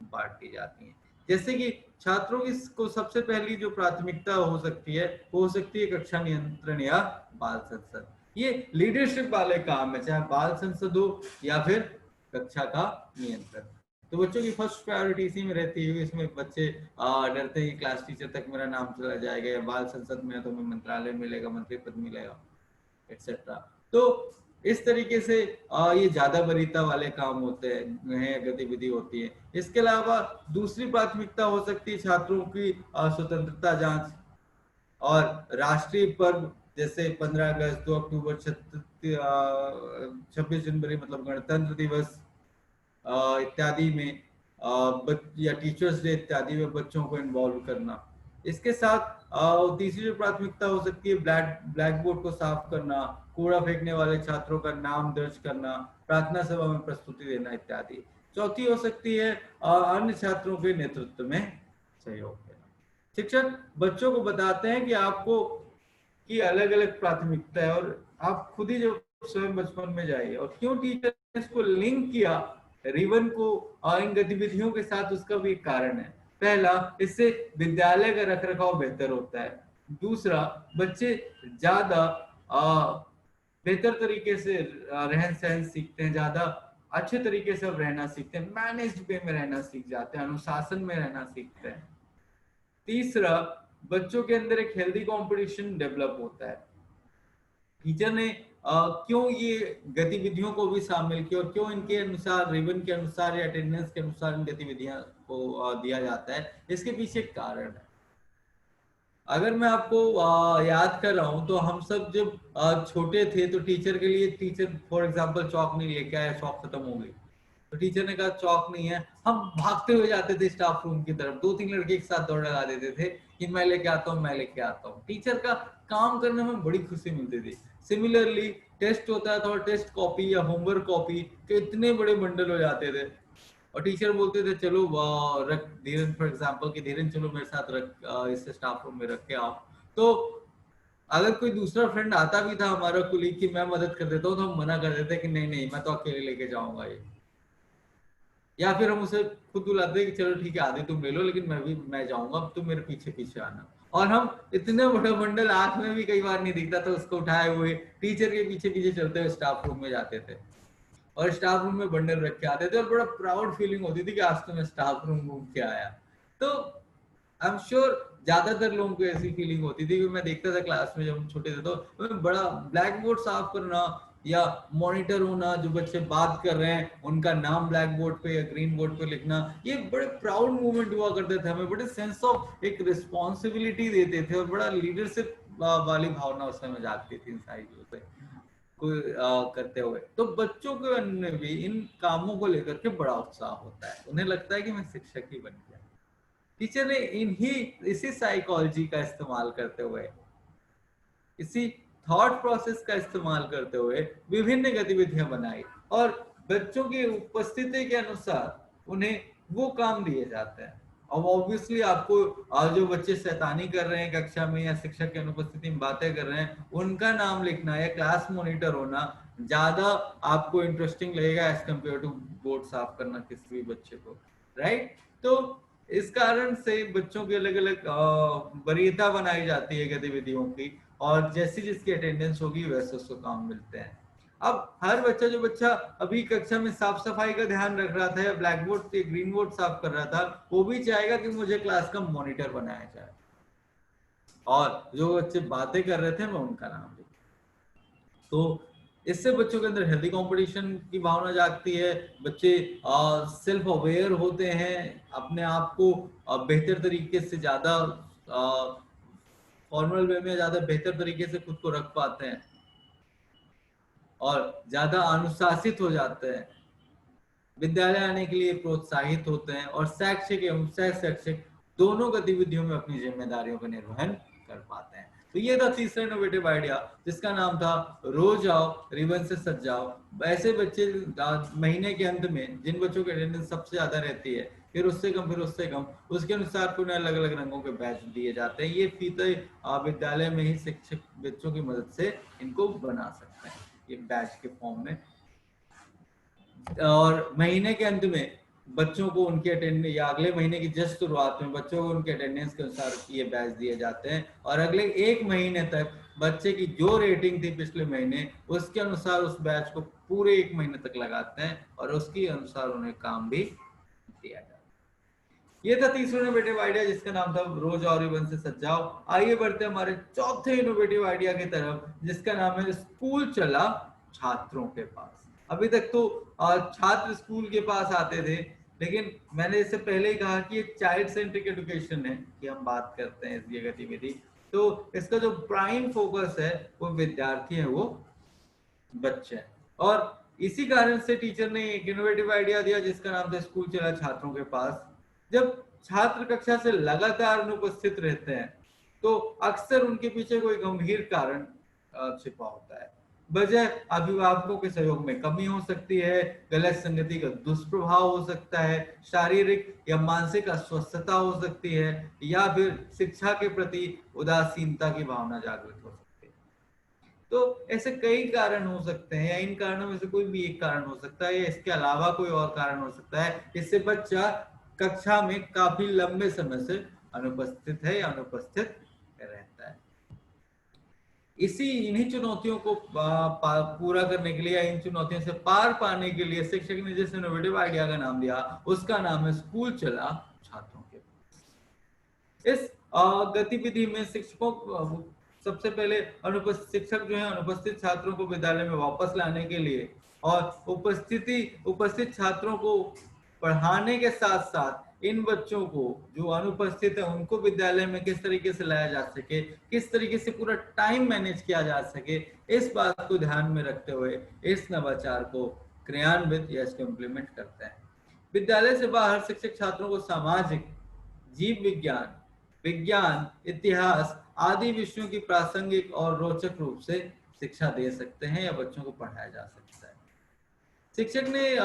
बांट दी जाती हैं। जैसे कि छात्रों की को सबसे पहली जो प्राथमिकता हो सकती है वो हो सकती है कक्षा नियंत्रण या बाल संसद। ये लीडरशिप वाले काम है, चाहे बाल संसद हो या फिर कक्षा का नियंत्रण। तो बच्चों की फर्स्ट प्रायोरिटी इसी में रहती है। इसमें बच्चे डरते हैं कि क्लास टीचर तक मेरा नाम चला जाएगा, या बाल संसद में है तो मैं मंत्रालय मिलेगा, मंत्री पद मिलेगा, एक्सेट्रा। तो इस तरीके से ये ज्यादा वरीयता वाले काम होते हैं, गतिविधि होती है। इसके अलावा दूसरी प्राथमिकता हो सकती है छात्रों की स्वतंत्रता जांच और राष्ट्रीय पर्व जैसे 15 अगस्त, 2 अक्टूबर, 26 जनवरी मतलब गणतंत्र दिवस इत्यादि में या टीचर्स डे इत्यादि में बच्चों को इन्वॉल्व करना। इसके साथ तीसरी जो प्राथमिकता हो सकती है ब्लैक बोर्ड को साफ करना, कूड़ा फेंकने वाले छात्रों का नाम दर्ज करना, प्रार्थना सभा में प्रस्तुति देना इत्यादि। चौथी हो सकती है अन्य छात्रों के नेतृत्व में सहयोग देना। शिक्षक बच्चों को बताते हैं कि आपको की अलग अलग प्राथमिकता है, और आप खुद ही जब स्वयं बचपन में जाइए और क्यों टीचर ने इसको लिंक किया रिबन को इन गतिविधियों के साथ, उसका भी एक कारण है। पहला, इससे विद्यालय का रखरखाव बेहतर होता है। दूसरा, बच्चे ज्यादा बेहतर तरीके से रहन सहन सीखते हैं, ज्यादा अच्छे तरीके से अब रहना सीखते हैं, मैनेज्ड वे में रहना सीख जाते हैं, अनुशासन में रहना सीखते हैं। तीसरा, बच्चों के अंदर एक हेल्दी कंपटीशन डेवलप होता है। टीचर ने क्यों ये गतिविधियों को भी शामिल किया और क्यों इनके अनुसार, रिबन के अनुसार या अटेंडेंस के अनुसार इन गतिविधियां को दिया जाता है, इसके पीछे एक कारण है। अगर मैं आपको याद कर रहा हूं तो हम सब जब छोटे थे तो टीचर के लिए, टीचर फॉर एग्जांपल चौक नहीं लेके आया, चौक खत्म हो गई, तो टीचर ने कहा चौक नहीं है, हम भागते हुए जाते थे स्टाफ रूम की तरफ, 2-3 लड़के एक साथ दौड़ लगा देते थे कि मैं लेके आता हूँ, मैं लेके आता हूँ। टीचर का काम करने में बड़ी खुशी मिलती थी। सिमिलरली टेस्ट होता था और टेस्ट कॉपी या होमवर्क कॉपी के इतने बड़े बंडल हो जाते थे, और टीचर बोलते थे चलो रख धीरन, फॉर एग्जांपल कि धीरन चलो मेरे साथ रख, इसे स्टाफ रूम में रख के आओ। तो अगर कोई दूसरा फ्रेंड आता भी था हमारा कुलीग कि मैं मदद कर देता हूँ, तो हम मना कर देते कि नहीं नहीं मैं तो अकेले लेके जाऊंगा ये, या फिर हम उसे खुद बुलाते कि चलो ठीक है आदि तुम ले लो, लेकिन मैं जाऊंगा, तुम मेरे पीछे पीछे आना। और हम इतने बड़ा बंडल आंख में भी कई बार नहीं दिखता था, उसको उठाए हुए टीचर के पीछे पीछे चलते हुए स्टाफ रूम में जाते थे, और स्टाफ रूम में बंडल रख के आते थे, और बड़ा प्राउड फीलिंग होती थी कि आज तो मैं स्टाफ रूम घूम के आया। तो आई एम श्योर ज्यादातर लोगों को ऐसी फीलिंग होती थी कि मैं देखता था क्लास में जब हम छोटे थे, तो बड़ा ब्लैक बोर्ड साफ करना या मॉनिटर होना, जो बच्चे बात कर रहे हैं उनका नाम ब्लैक बोर्ड पे या ग्रीन बोर्ड पे लिखना, ये बड़े प्राउड मूवमेंट हुआ करते थे, हमें बड़े सेंस ऑफ एक रिस्पॉन्सिबिलिटी देते थे, और बड़ा लीडरशिप वाली भावना उस समय जागती थी इन सारी चीजों पे करते हुए। तो बच्चों के मन में भी इन कामों को लेकर के बड़ा उत्साह होता है, उन्हें लगता है कि मैं शिक्षक ही बन गया। टीचर ने इसी साइकोलॉजी का इस्तेमाल करते हुए, इसी थॉट प्रोसेस का इस्तेमाल करते हुए विभिन्न गतिविधियां बनाई, और बच्चों की उपस्थिति के अनुसार उन्हें वो काम दिए जाते हैं। अब ऑब्वियसली आपको जो बच्चे शैतानी कर रहे हैं कक्षा में या शिक्षक की अनुपस्थिति में बातें कर रहे हैं, उनका नाम लिखना या क्लास मॉनिटर होना ज्यादा आपको इंटरेस्टिंग लगेगा एज कम्पेयर टू बोर्ड साफ करना किसी भी बच्चे को, राइट? तो इस कारण से बच्चों की अलग अलग वरीयता बनाई जाती है गतिविधियों की, और जैसी जिसकी अटेंडेंस होगी वैसे उसको काम मिलते हैं। अब हर बच्चा, जो बच्चा अभी कक्षा में साफ सफाई का ध्यान रख रहा था या ब्लैक बोर्ड से ग्रीन बोर्ड साफ कर रहा था, वो भी चाहेगा कि मुझे क्लास का मॉनिटर बनाया जाए, और जो बच्चे बातें कर रहे थे मैं उनका नाम लिखूं। तो इससे बच्चों के अंदर हेल्दी कंपटीशन की भावना जागती है, बच्चे सेल्फ अवेयर होते हैं, अपने आप को बेहतर तरीके से, ज्यादा फॉर्मल वे में ज्यादा बेहतर तरीके से खुद को रख पाते हैं, और ज्यादा अनुशासित हो जाते हैं, विद्यालय आने के लिए प्रोत्साहित होते हैं, और शैक्षिक एवं शैक्षिक दोनों गतिविधियों में अपनी जिम्मेदारियों का निर्वहन कर पाते हैं। तो ये था तीसरा इनोवेटिव आइडिया, जिसका नाम था रोज आओ रिबन से सज जाओ। ऐसे बच्चे महीने के अंत में जिन बच्चों की अटेंडेंस सबसे ज्यादा रहती है, फिर उससे कम, उसके अनुसार उन्हें अलग अलग रंगों के बैच दिए जाते हैं। ये फीते विद्यालय में ही शिक्षक बच्चों की मदद से इनको बना सकते हैं, ये बैच के फॉर्म में। और महीने के अंत में बच्चों को उनके अटेंडेंस, या अगले महीने की जस्ट शुरुआत में बच्चों को उनके अटेंडेंस के अनुसार ये बैच दिए जाते हैं, और अगले 1 महीने तक बच्चे की जो रेटिंग थी पिछले महीने, उसके अनुसार उस बैच को पूरे 1 महीने तक लगाते हैं, और उसके अनुसार उन्हें काम भी दिया जाता है। ये था तीसरा इनोवेटिव आइडिया जिसका नाम था रोज और रिबन से सजाओ। आइए बढ़ते हैं हमारे चौथे इनोवेटिव आइडिया की तरफ जिसका नाम है स्कूल चला छात्रों के पास। अभी तक तो छात्र स्कूल के पास आते थे, लेकिन मैंने इससे पहले ही कहा कि ये चाइल्ड सेंट्रिक एजुकेशन है कि हम बात करते हैं इसकी गतिविधि। तो इसका जो प्राइम फोकस है वो विद्यार्थी है, वो बच्चे हैं। और इसी कारण से टीचर ने एक इनोवेटिव आइडिया दिया जिसका नाम था स्कूल चला छात्रों के पास। जब छात्र कक्षा से लगातार अनुपस्थित रहते हैं तो अक्सर उनके पीछे कोई गंभीर कारण छिपा होता है। वजह अभिभावकों के सहयोग में कमी हो सकती है, गलत संगति का दुष्प्रभाव हो सकता है, शारीरिक या मानसिक अस्वस्थता हो सकती है, या फिर शिक्षा के प्रति उदासीनता की भावना जागृत हो सकती है। तो ऐसे कई कारण हो सकते हैं, या इन कारणों में से कोई भी एक कारण हो सकता है, या इसके अलावा कोई और कारण हो सकता है इससे बच्चा कक्षा में काफी लंबे समय से अनुपस्थित है या अनुपस्थित रहता है। इन्हीं चुनौतियों को पूरा करने के लिए या इन चुनौतियों से पार पाने के लिए शिक्षक ने जिस इनोवेटिव आइडिया का नाम दिया उसका नाम है स्कूल चला छात्रों के पास। इस गतिविधि में शिक्षकों सबसे पहले अनुपस्थित शिक्षक जो है अनुपस्थित छात्रों को विद्यालय में वापस लाने के लिए और उपस्थित छात्रों को पढ़ाने के साथ साथ इन बच्चों को जो अनुपस्थित है उनको विद्यालय में किस तरीके से लाया जा सके, किस तरीके से पूरा टाइम मैनेज किया जा सके, इस बात को ध्यान में रखते हुए इस नवाचार को क्रियान्वित या इसको इम्प्लीमेंट करते हैं। विद्यालय से बाहर शिक्षक छात्रों को सामाजिक, जीव विज्ञान, विज्ञान, इतिहास आदि विषयों की प्रासंगिक और रोचक रूप से शिक्षा दे सकते हैं या बच्चों को पढ़ाया जा सकता है। शिक्षक ने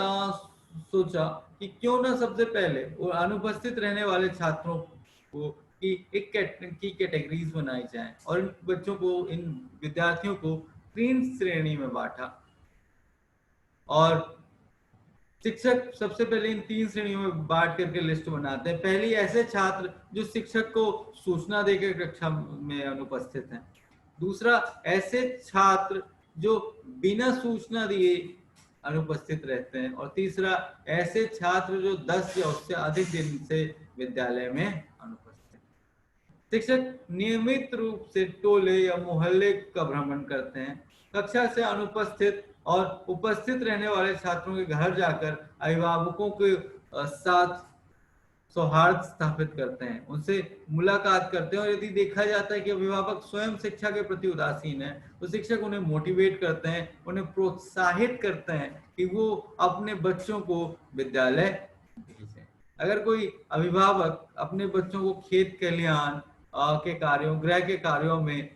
सोचा कि क्यों ना सबसे पहले वो अनुपस्थित रहने वाले छात्रों को की एक कैटेगरीज बनाई जाए और इन बच्चों को, इन विद्यार्थियों को 3 श्रेणी में बांटा। और शिक्षक सबसे पहले इन 3 श्रेणियों में बांट करके लिस्ट बनाते हैं। पहली, ऐसे छात्र जो शिक्षक को सूचना देकर कक्षा में अनुपस्थित हैं। दूसरा, ऐसे छात्र जो बिना सूचना दिए अनुपस्थित रहते हैं। और तीसरा, ऐसे छात्र जो 10 या उससे अधिक दिन से विद्यालय में अनुपस्थित। शिक्षक नियमित रूप से टोले या मोहल्ले का भ्रमण करते हैं, कक्षा से अनुपस्थित और उपस्थित रहने वाले छात्रों के घर जाकर अभिभावकों के साथ सौहार्द स्थापित करते हैं, उनसे मुलाकात करते हैं। और यदि देखा जाता है कि अभिभावक स्वयं शिक्षा के प्रति उदासीन है तो शिक्षक उन्हें मोटिवेट करते हैं, उन्हें प्रोत्साहित करते हैं कि वो अपने बच्चों को विद्यालय भेजें। अगर कोई अभिभावक अपने बच्चों को खेत खलिहान के कार्यों, गृह के कार्यों में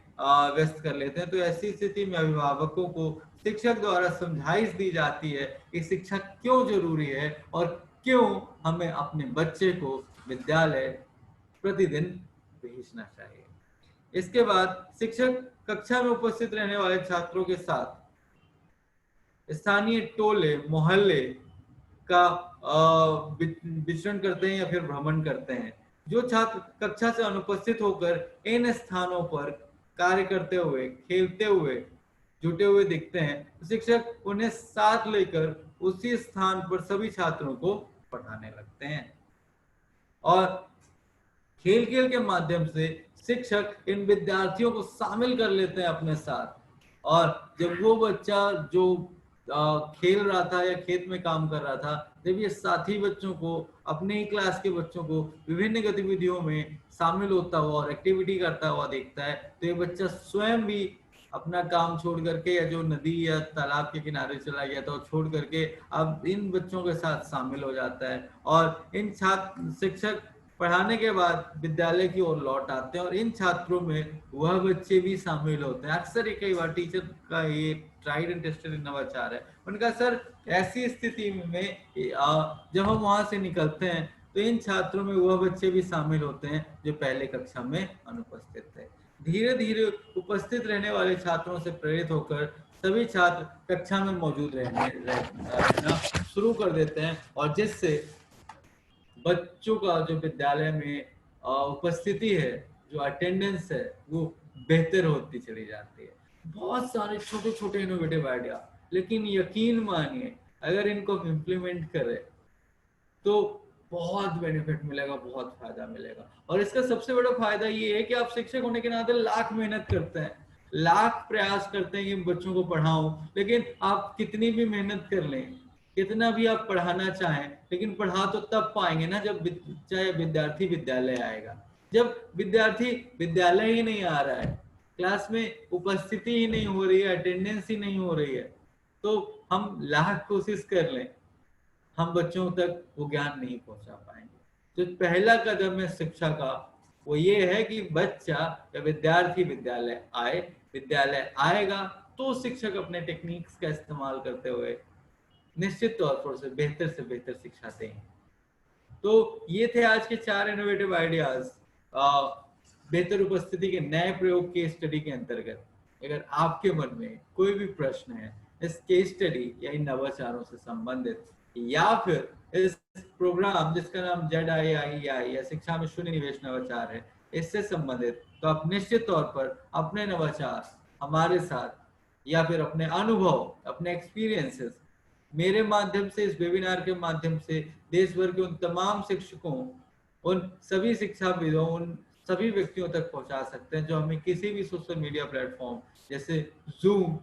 व्यस्त कर लेते हैं तो ऐसी स्थिति में अभिभावकों को शिक्षक द्वारा समझाइश दी जाती है कि शिक्षा क्यों जरूरी है और क्यों हमें अपने बच्चे को विद्यालय प्रतिदिन भेजना चाहिए। इसके बाद शिक्षक कक्षा में उपस्थित रहने वाले छात्रों के साथ स्थानीय टोले, मोहल्ले का विचरण करते हैं या फिर भ्रमण करते हैं। जो छात्र कक्षा से अनुपस्थित होकर इन स्थानों पर कार्य करते हुए, खेलते हुए, जुटे हुए दिखते हैं तो शिक्षक उन्हें साथ लेकर उसी स्थान पर सभी छात्रों को पढ़ाने लगते हैं। और खेल खेल के माध्यम से शिक्षक इन विद्यार्थियों को शामिल कर लेते हैं अपने साथ। और जब वो बच्चा जो खेल रहा था या खेत में काम कर रहा था, जब ये साथी बच्चों को, अपने ही क्लास के बच्चों को विभिन्न गतिविधियों में शामिल होता हुआ और एक्टिविटी करता हुआ देखता है तो ये बच्चा स्वयं भी अपना काम छोड़ करके या जो नदी या तालाब के किनारे चला गया था छोड़ करके अब इन बच्चों के साथ शामिल हो जाता है। और इन छात्र, शिक्षक पढ़ाने के बाद विद्यालय की ओर लौट आते हैं और इन छात्रों में वह बच्चे भी शामिल होते हैं। अक्सर ये कई बार टीचर का ये ट्राइड एंड टेस्टेड नवाचार है, उनका सर ऐसी स्थिति में जब हम वहां से निकलते हैं तो इन छात्रों में वह बच्चे भी शामिल होते हैं जो पहले कक्षा में अनुपस्थित थे। धीरे धीरे उपस्थित रहने वाले छात्रों से प्रेरित होकर सभी छात्र कक्षा में मौजूद रहना शुरू कर देते हैं और जिससे बच्चों का जो विद्यालय में उपस्थिति है, जो अटेंडेंस है, वो बेहतर होती चली जाती है। बहुत सारे छोटे छोटे इनोवेटिव आइडिया, लेकिन यकीन मानिए अगर इनको इम्प्लीमेंट करें तो बहुत बेनिफिट मिलेगा, बहुत फायदा मिलेगा। और इसका सबसे बड़ा फायदा ये है कि आप शिक्षक होने के नाते लाख मेहनत करते हैं, लाख प्रयास करते हैं कि बच्चों को पढ़ाऊं, लेकिन आप कितनी भी मेहनत कर लें, कितना भी आप पढ़ाना चाहें, लेकिन पढ़ा तो तब पाएंगे ना जब चाहे विद्यार्थी विद्यालय आएगा। जब विद्यार्थी विद्यालय ही नहीं आ रहा है, क्लास में उपस्थिति ही नहीं हो रही है, अटेंडेंस ही नहीं हो रही है, तो हम लाख कोशिश कर लें, हम बच्चों तक वो ज्ञान नहीं पहुंचा पाएंगे। तो पहला कदम है शिक्षा का, वो ये है कि बच्चा या विद्यार्थी विद्यालय आए, विद्यालय आएगा तो शिक्षक अपने टेक्निक्स का इस्तेमाल करते हुए निश्चित तौर पर उसे से बेहतर शिक्षा देंगे। तो ये थे आज के 4 इनोवेटिव आइडियाज बेहतर उपस्थिति के नए प्रयोग केस स्टडी के अंतर्गत। अगर आपके मन में कोई भी प्रश्न है इस केस स्टडी या इन नवाचारों से संबंधित, या फिर इस प्रोग्राम जिसका नाम ZIIEI या शिक्षा में शून्य निवेश नवाचार है, इससे संबंधित, तो आप निश्चित तौर पर अपने नवाचार हमारे साथ या फिर अपने अनुभव, अपने एक्सपीरियंसेस मेरे माध्यम से, इस वेबिनार के माध्यम से देश भर के उन तमाम शिक्षकों, उन सभी शिक्षाविदों, उन सभी व्यक्तियों तक पहुंचा सकते हैं जो हमें किसी भी सोशल मीडिया प्लेटफॉर्म जैसे जूम,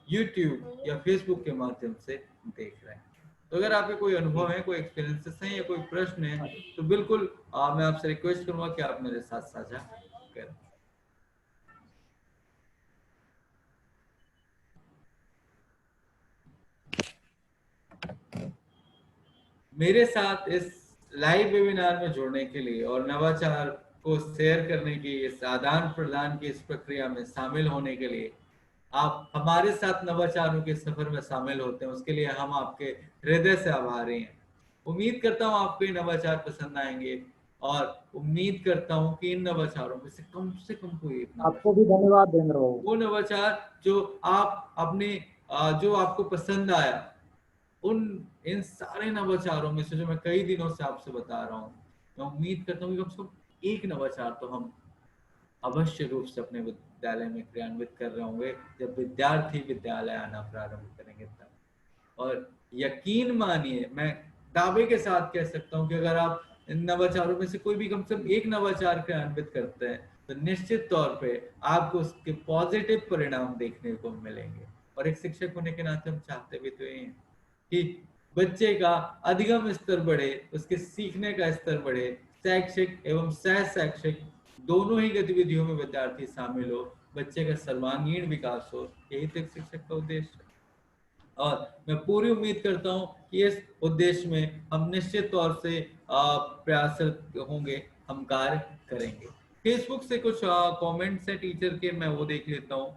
यूट्यूब या फेसबुक के माध्यम से देख रहे हैं। तो अगर आपके कोई अनुभव है, कोई एक्सपीरियंसेस हैं या कोई प्रश्न है, तो बिल्कुल मैं आपसे रिक्वेस्ट करूंगा कि आप मेरे साथ साझा करें। मेरे साथ इस लाइव वेबिनार में जुड़ने के लिए और नवाचार को शेयर करने की, इस आदान प्रदान की इस प्रक्रिया में शामिल होने के लिए, आप हमारे साथ नवाचारों के सफर में शामिल होते हैं, उसके लिए हम आपके हृदय से आभारी हैं। उम्मीद करता हूं आपको ये नवाचार पसंद आएंगे और उम्मीद करता हूं कि इन नवाचारों में से कम कोई एक आपको भी धन्यवाद देवेंद्र बाबू। वो नवाचार जो आप अपने जो आपको पसंद आया, उन इन सारे नवाचारों में से जो मैं कई दिनों से आपसे बता रहा हूँ, मैं उम्मीद करता हूँ कि कम से कम एक नवाचार तो हम अवश्य रूप से अपने विद्यालय में क्रियान्वित कर रहे होंगे जब विद्यार्थी विद्यालय आना प्रारंभ करेंगे तब। और यकीन मानिए, मैं दावे के साथ कह सकता हूँ कि अगर आप इन नवाचारों में से कोई भी कम से कम एक नवाचार क्रियान्वित करते हैं तो निश्चित तौर पे आपको उसके पॉजिटिव परिणाम देखने को मिलेंगे। और एक शिक्षक होने के नाते हम चाहते भी तो ये हैं कि बच्चे का अधिगम स्तर बढ़े, उसके सीखने का स्तर बढ़े, शैक्षिक एवं सह शैक्षिक दोनों ही गतिविधियों में विद्यार्थी शामिल हो, बच्चे का सर्वांगीण विकास हो, यही तो एक शिक्षक का उद्देश्य है। और मैं पूरी उम्मीद करता हूं कि इस उद्देश्य में हम निश्चित तौर से प्रयासरत होंगे, हम कार्य करेंगे। फेसबुक से कुछ कमेंट्स हैं टीचर के, मैं वो देख लेता हूँ।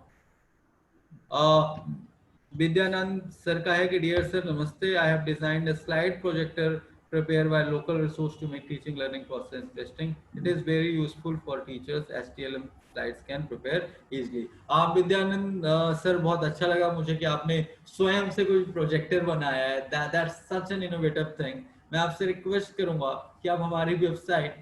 विद्यानंद सर का है कि डियर सर नमस्ते, I have designed a slide projector prepare by local resource to make teaching learning process interesting. It is very useful for teachers. STLM slides can prepare easily. आप विद्यानंद सर, बहुत अच्छा लगा मुझे कि आपने स्वयं से कोई प्रोजेक्टर बनाया है। That's such an innovative thing. मैं आपसे रिक्वेस्ट करूंगा कि आप हमारी वेबसाइट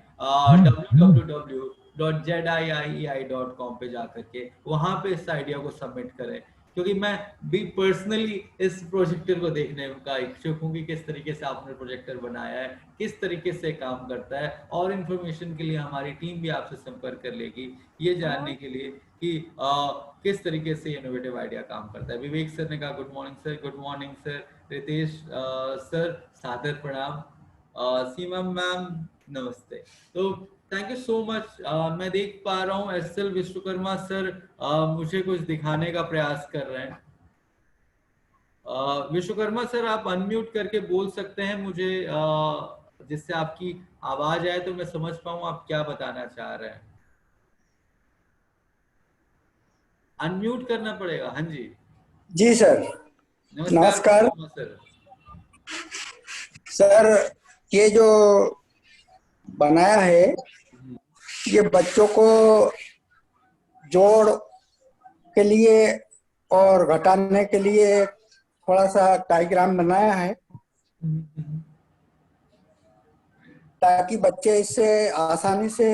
www.ziei.com पे जाकर के वहां पे इस आइडिया को सबमिट करें, क्योंकि मैं भी पर्सनली इस प्रोजेक्टर को देखने का इच्छुक हूँ कि किस तरीके से आपने प्रोजेक्टर बनाया है, किस तरीके से काम करता है। और इन्फॉर्मेशन के लिए हमारी टीम भी आपसे संपर्क कर लेगी ये जानने के लिए कि किस तरीके से इनोवेटिव आइडिया काम करता है। विवेक सर ने कहा good morning sir. Good morning sir. Ritesh sir सादर प्रणाम। सीमा मैम नमस्ते। तो थैंक यू सो मच। मैं देख पा रहा हूँ SL विश्वकर्मा सर मुझे कुछ दिखाने का प्रयास कर रहे हैं। विश्वकर्मा सर आप अनम्यूट करके बोल सकते हैं मुझे, जिससे आपकी आवाज आए तो मैं समझ पाऊँ आप क्या बताना चाह रहे हैं। अनम्यूट करना पड़ेगा। हाँ जी जी सर। नमस्कार सर। सर, ये जो बनाया है ये बच्चों को जोड़ के लिए और घटाने के लिए थोड़ा सा डायग्राम बनाया है ताकि बच्चे इससे आसानी से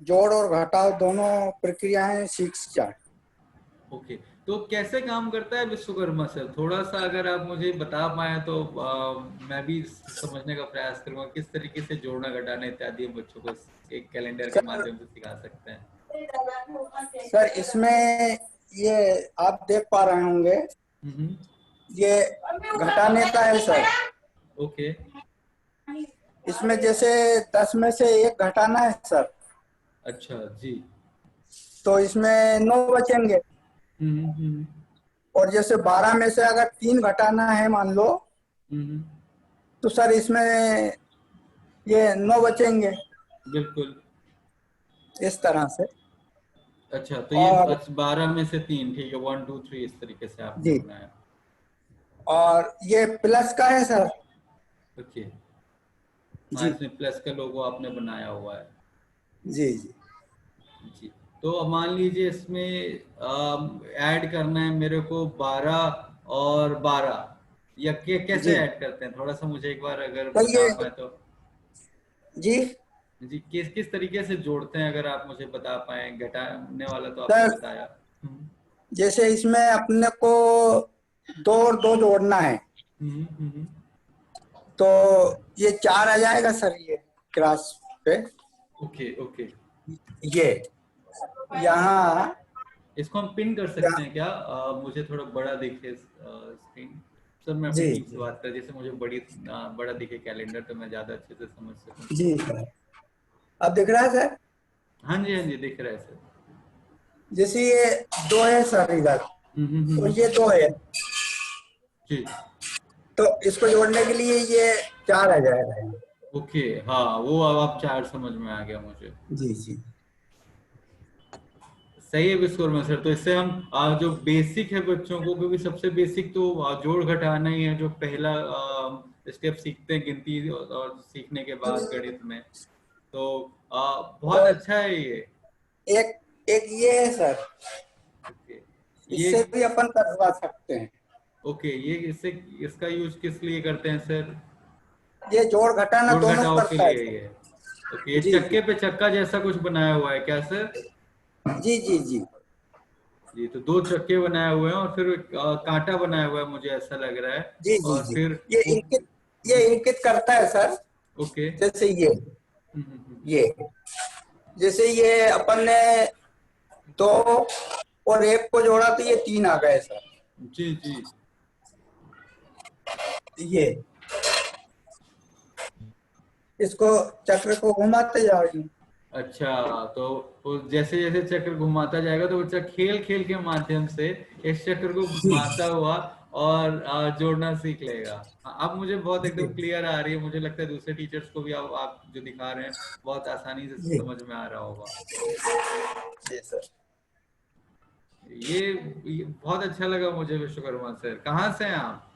जोड़ और घटाव दोनों प्रक्रियाएं सीख जाए। ओके, तो कैसे काम करता है विश्वकर्मा सर, थोड़ा सा अगर आप मुझे बता पाए तो मैं भी समझने का प्रयास करूंगा किस तरीके से जोड़ना घटाना इत्यादि हम बच्चों को एक कैलेंडर के सर माध्यम से सिखा सकते हैं। सर इसमें ये आप देख पा रहे होंगे, हम्म। ये घटाने का है सर। ओके। इसमें जैसे 10 में से 1 घटाना है सर, अच्छा जी। तो इसमें 9 बचेंगे। हम्म। और जैसे 12 में से अगर 3 घटाना है मान लो, हम्म। तो सर इसमें ये 9 बचेंगे, बिल्कुल। इस तरह से। अच्छा तो ये और 12 में से 3, ठीक है, 1 2 3 इस तरीके से आपने जी, बनाया। और ये प्लस का है सर। ओके। हाँ, जी इसमें प्लस का लोगो आपने बनाया हुआ है। जी जी जी। तो अब मान लीजिए इसमें ऐड करना है मेरे को 12 और 12, या कैसे जी। ऐड करते हैं, थोड़ा सा मुझे एक बार अगर तो बता ये पाए तो। जी जी, किस किस तरीके से जोड़ते हैं अगर आप मुझे बता पाए, घटाने वाला तो आपने सर, बताया। हम्म। जैसे इसमें अपने को 2 और 2 जोड़ना है, हम्म। तो ये 4 आ जाएगा सर, ये क्रॉस पे। Okay okay. ये यहाँ इसको हम पिन कर सकते हैं क्या, मुझे थोड़ा बड़ा दिखे स्क्रीन। सर मैं अपनी जी ठीक से बात कर, जैसे मुझे बड़ा दिखे कैलेंडर तो मैं ज्यादा अच्छे से समझ सकूं। जी सर, अब दिख रहा है सर। हाँ जी हाँ जी, दिख रहा है सर। जैसे ये 2 है सर इधर, और हम्म। ये 2 है, जी। तो इसको जोड़ने के लिए ये 4 आ जाएगा। ओके। हाँ, वो अब आप 4 समझ में आ गया मुझे। जी जी सही है विश्वकर्मा सर, तो इससे हम जो बेसिक है बच्चों को, क्योंकि सबसे बेसिक तो जोड़ घटाना ही है, जो पहला स्टेप सीखते हैं गिनती और सीखने के बाद गणित में। तो बहुत और अच्छा है ये। एक एक ये है सर, ओके। ये इससे भी अपन करवा सकते हैं। ओके, ये इससे इसका यूज किस लिए करते हैं सर? ये जोड़ घटाना जोड़ दोनों घटाव के करता है लिए सर। ये। ओके, ये जी जी चक्के पे चक्का जैसा कुछ बनाया हुआ है क्या सर? जी जी जी जी, तो 2 चक्के बनाए हुए हैं और फिर कांटा बनाया हुआ है, मुझे ऐसा लग रहा है। जी जी और जी। फिर ये वो। इंकित ये इंकित करता है सर। ओके। जैसे हम्म। ये जैसे ये अपन ने 2 और 1 को जोड़ा तो ये 3 आ गए सर। जी जी। ये इसको चक्र को घुमाते जाओ यूं। अच्छा, तो वो जैसे जैसे चक्र घुमाता जाएगा तो बच्चा खेल खेल के माध्यम से इस चक्र को जी घुमाता हुआ और जोड़ना सीख लेगा। अब मुझे बहुत जी एकदम क्लियर आ रही है, मुझे लगता है दूसरे टीचर्स को भी आप जो दिखा रहे हैं बहुत आसानी से जी समझ में आ रहा होगा। जी सर। ये, ये बहुत अच्छा लगा मुझे विश्वकर्मा सर। कहाँ से हैं आप?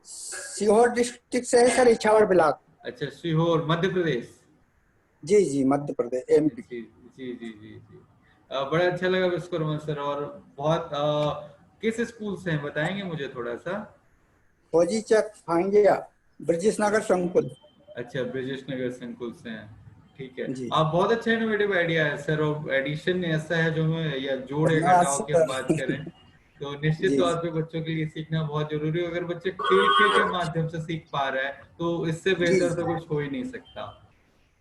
सीहोर डिस्ट्रिक्ट से है सर, इछावर ब्लॉक। अच्छा, सीहोर मध्य प्रदेश। जी जी, मध्य प्रदेश, एमपी। जी जी जी जी जी। बड़ा अच्छा लगा विश्वकर्मा सर। और बहुत किस स्कूल से हैं बताएंगे मुझे थोड़ा सा? फौजी चक फांगिया, ब्रजेश नगर संकुल। अच्छा, ब्रजेश नगर संकुल से हैं। ठीक है। जी, आप बहुत अच्छा इनोवेटिव आइडिया है सर। और एडिशन ऐसा है जो मैं, या जोड़ या धन्यवाद घटाव की हम सर। बात करें तो निश्चित जी तौर पे बच्चों के लिए सीखना बहुत जरूरी है। अगर बच्चे खेल खेल के माध्यम से सीख पा रहा है तो इससे जी बेहतर तो जी कुछ हो ही नहीं सकता।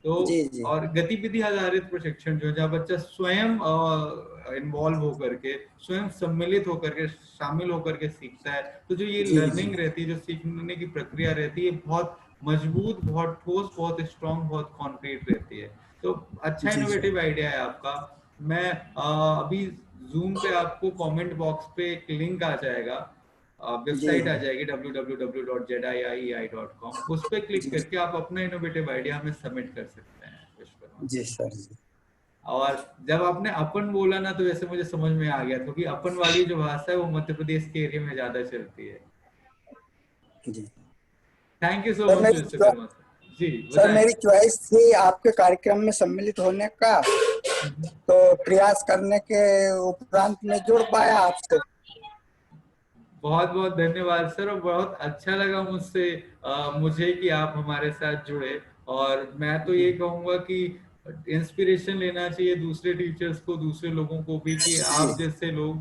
तो जी जी और गतिविधि आधारित प्रशिक्षण जो है, जहाँ बच्चा स्वयं इन्वॉल्व होकर के, स्वयं सम्मिलित होकर के, शामिल होकर के सीखता है, तो जो ये जी जी लर्निंग रहती है, जो सीखने की प्रक्रिया रहती है, बहुत मजबूत, बहुत ठोस, बहुत स्ट्रांग, बहुत कॉन्क्रीट रहती है। तो अच्छा जी सर। इनोवेटिव आइडिया है आपका। मैं अभी जूम पे आपको कमेंट बॉक्स पे एक लिंक आ जाएगा, जी वेबसाइट आ जाएगी www.jediei.com, उस पर क्लिक जी करके आप अपना इनोवेटिव आइडिया हमें सबमिट कर सकते हैं विश्वकर्मा जी सर। सर। जी और जब आपने अपन बोला ना, तो वैसे मुझे समझ में आ गया, क्योंकि अपन वाली जो भाषा है वो मध्य प्रदेश के एरिया में ज्यादा चलती है। जी thank you so sir, much Vishwakarma sir. जी बताएं। मेरी चॉइस थी आपके कार्यक्रम में सम्मिलित होने का, हम्म। तो प्रयास करने के उपरांत मैं जुड़ पाया आपसे। बहुत बहुत धन्यवाद सर। और बहुत अच्छा लगा मुझे कि आप हमारे साथ जुड़े। और मैं तो ये कहूंगा कि इंस्पिरेशन लेना चाहिए दूसरे टीचर्स को, दूसरे लोगों को भी, कि जी आप जैसे लोग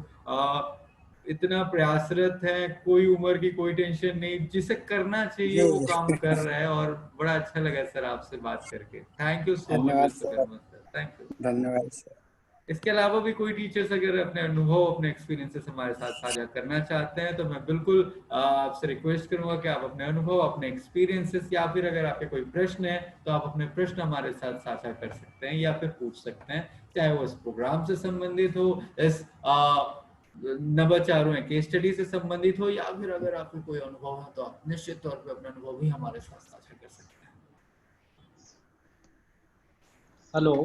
इतना प्रयासरत है, कोई उम्र की कोई टेंशन नहीं, जिसे करना चाहिए वो जी काम कर रहा है। और बड़ा अच्छा लगा सर आपसे बात करके। थैंक यू सो मच धन्यवाद sir. Vishwakarma sir, thank you. धन्यवाद सर। इसके अलावा भी कोई टीचर्स अगर अपने अनुभव, अपने एक्सपीरियंसेस हमारे साथ साझा करना चाहते हैं तो मैं बिल्कुल आपसे रिक्वेस्ट करूंगा कि आप अपने अनुभव, अपने एक्सपीरियंसेस, या फिर अगर आपके कोई प्रश्न है तो आप अपने प्रश्न हमारे साथ साझा कर सकते हैं या फिर पूछ सकते हैं, चाहे वो इस प्रोग्राम से संबंधित हो, इस नवाचारों केस स्टडी से संबंधित हो, या फिर अगर आपको कोई अनुभव है तो आप निश्चित तौर पर अपने अनुभव भी हमारे साथ साझा कर सकते हैं। हेलो।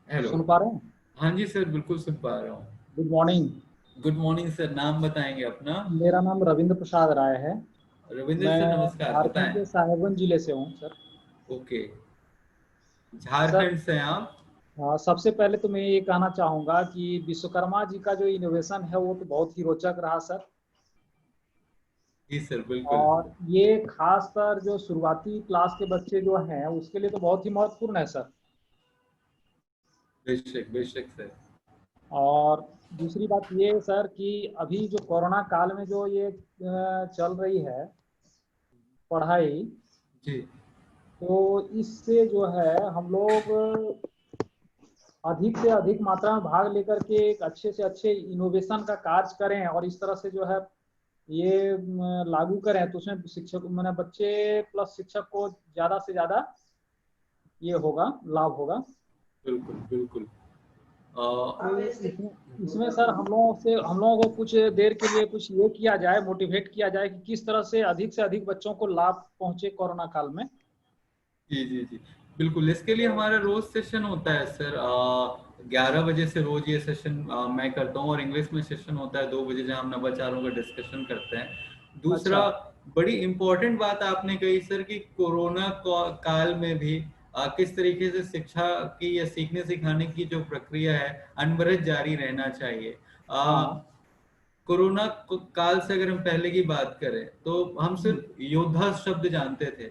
हेलो। सुन पा रहे हैं? हाँ जी सर, बिल्कुल सुन पा रहा हूँ। Good morning. Good morning sir, नाम बताएंगे अपना? मेरा नाम रविंद्र प्रसाद राय है। रविंद्र मैं सर नमस्कार, झारखंड बताएं। के साहेबगंज जिले से हूँ सर। ओके, सर, झारखंड से आप? सबसे पहले तो मैं ये कहना चाहूँगा कि विश्वकर्मा जी का जो इनोवेशन है वो तो बहुत ही रोचक रहा सर। जी सर, बिल्कुल। और ये खासकर जो शुरुआती क्लास के बच्चे जो हैं उसके लिए तो बहुत ही महत्वपूर्ण है सर। बेशक बेशक सर। और दूसरी बात ये है सर कि अभी जो कोरोना काल में जो ये चल रही है पढ़ाई, जी तो इससे जो है हम लोग अधिक से अधिक मात्रा में भाग लेकर के एक अच्छे से अच्छे इनोवेशन का कार्य करें और इस तरह से जो है ये लागू करें, तो उसमें शिक्षक मैंने बच्चे प्लस शिक्षक को ज्यादा से ज्यादा ये होगा, लाभ होगा। बिल्कुल बिल्कुल। तो इसमें सर हम लोगों को कुछ देर के लिए कुछ ये किया जाए, मोटिवेट किया जाए कि किस तरह से अधिक बच्चों को लाभ पहुंचे कोरोना काल में। जी जी जी, बिल्कुल। इसके लिए हमारा रोज सेशन होता है सर, 11 बजे से रोज ये सेशन मैं करता हूँ। और इंग्लिश में सेशन होता है 2 बजे, जहाँ हम नवाचारों का डिस्कशन करते हैं। दूसरा, अच्छा। बड़ी इंपॉर्टेंट बात आपने कही सर कि कोरोना काल में भी किस तरीके से शिक्षा की या सीखने सिखाने की जो प्रक्रिया है अनवरत जारी रहना चाहिए। हाँ। कोरोना काल से अगर हम पहले की बात करें तो हम हम्म। सिर्फ योद्धा शब्द जानते थे,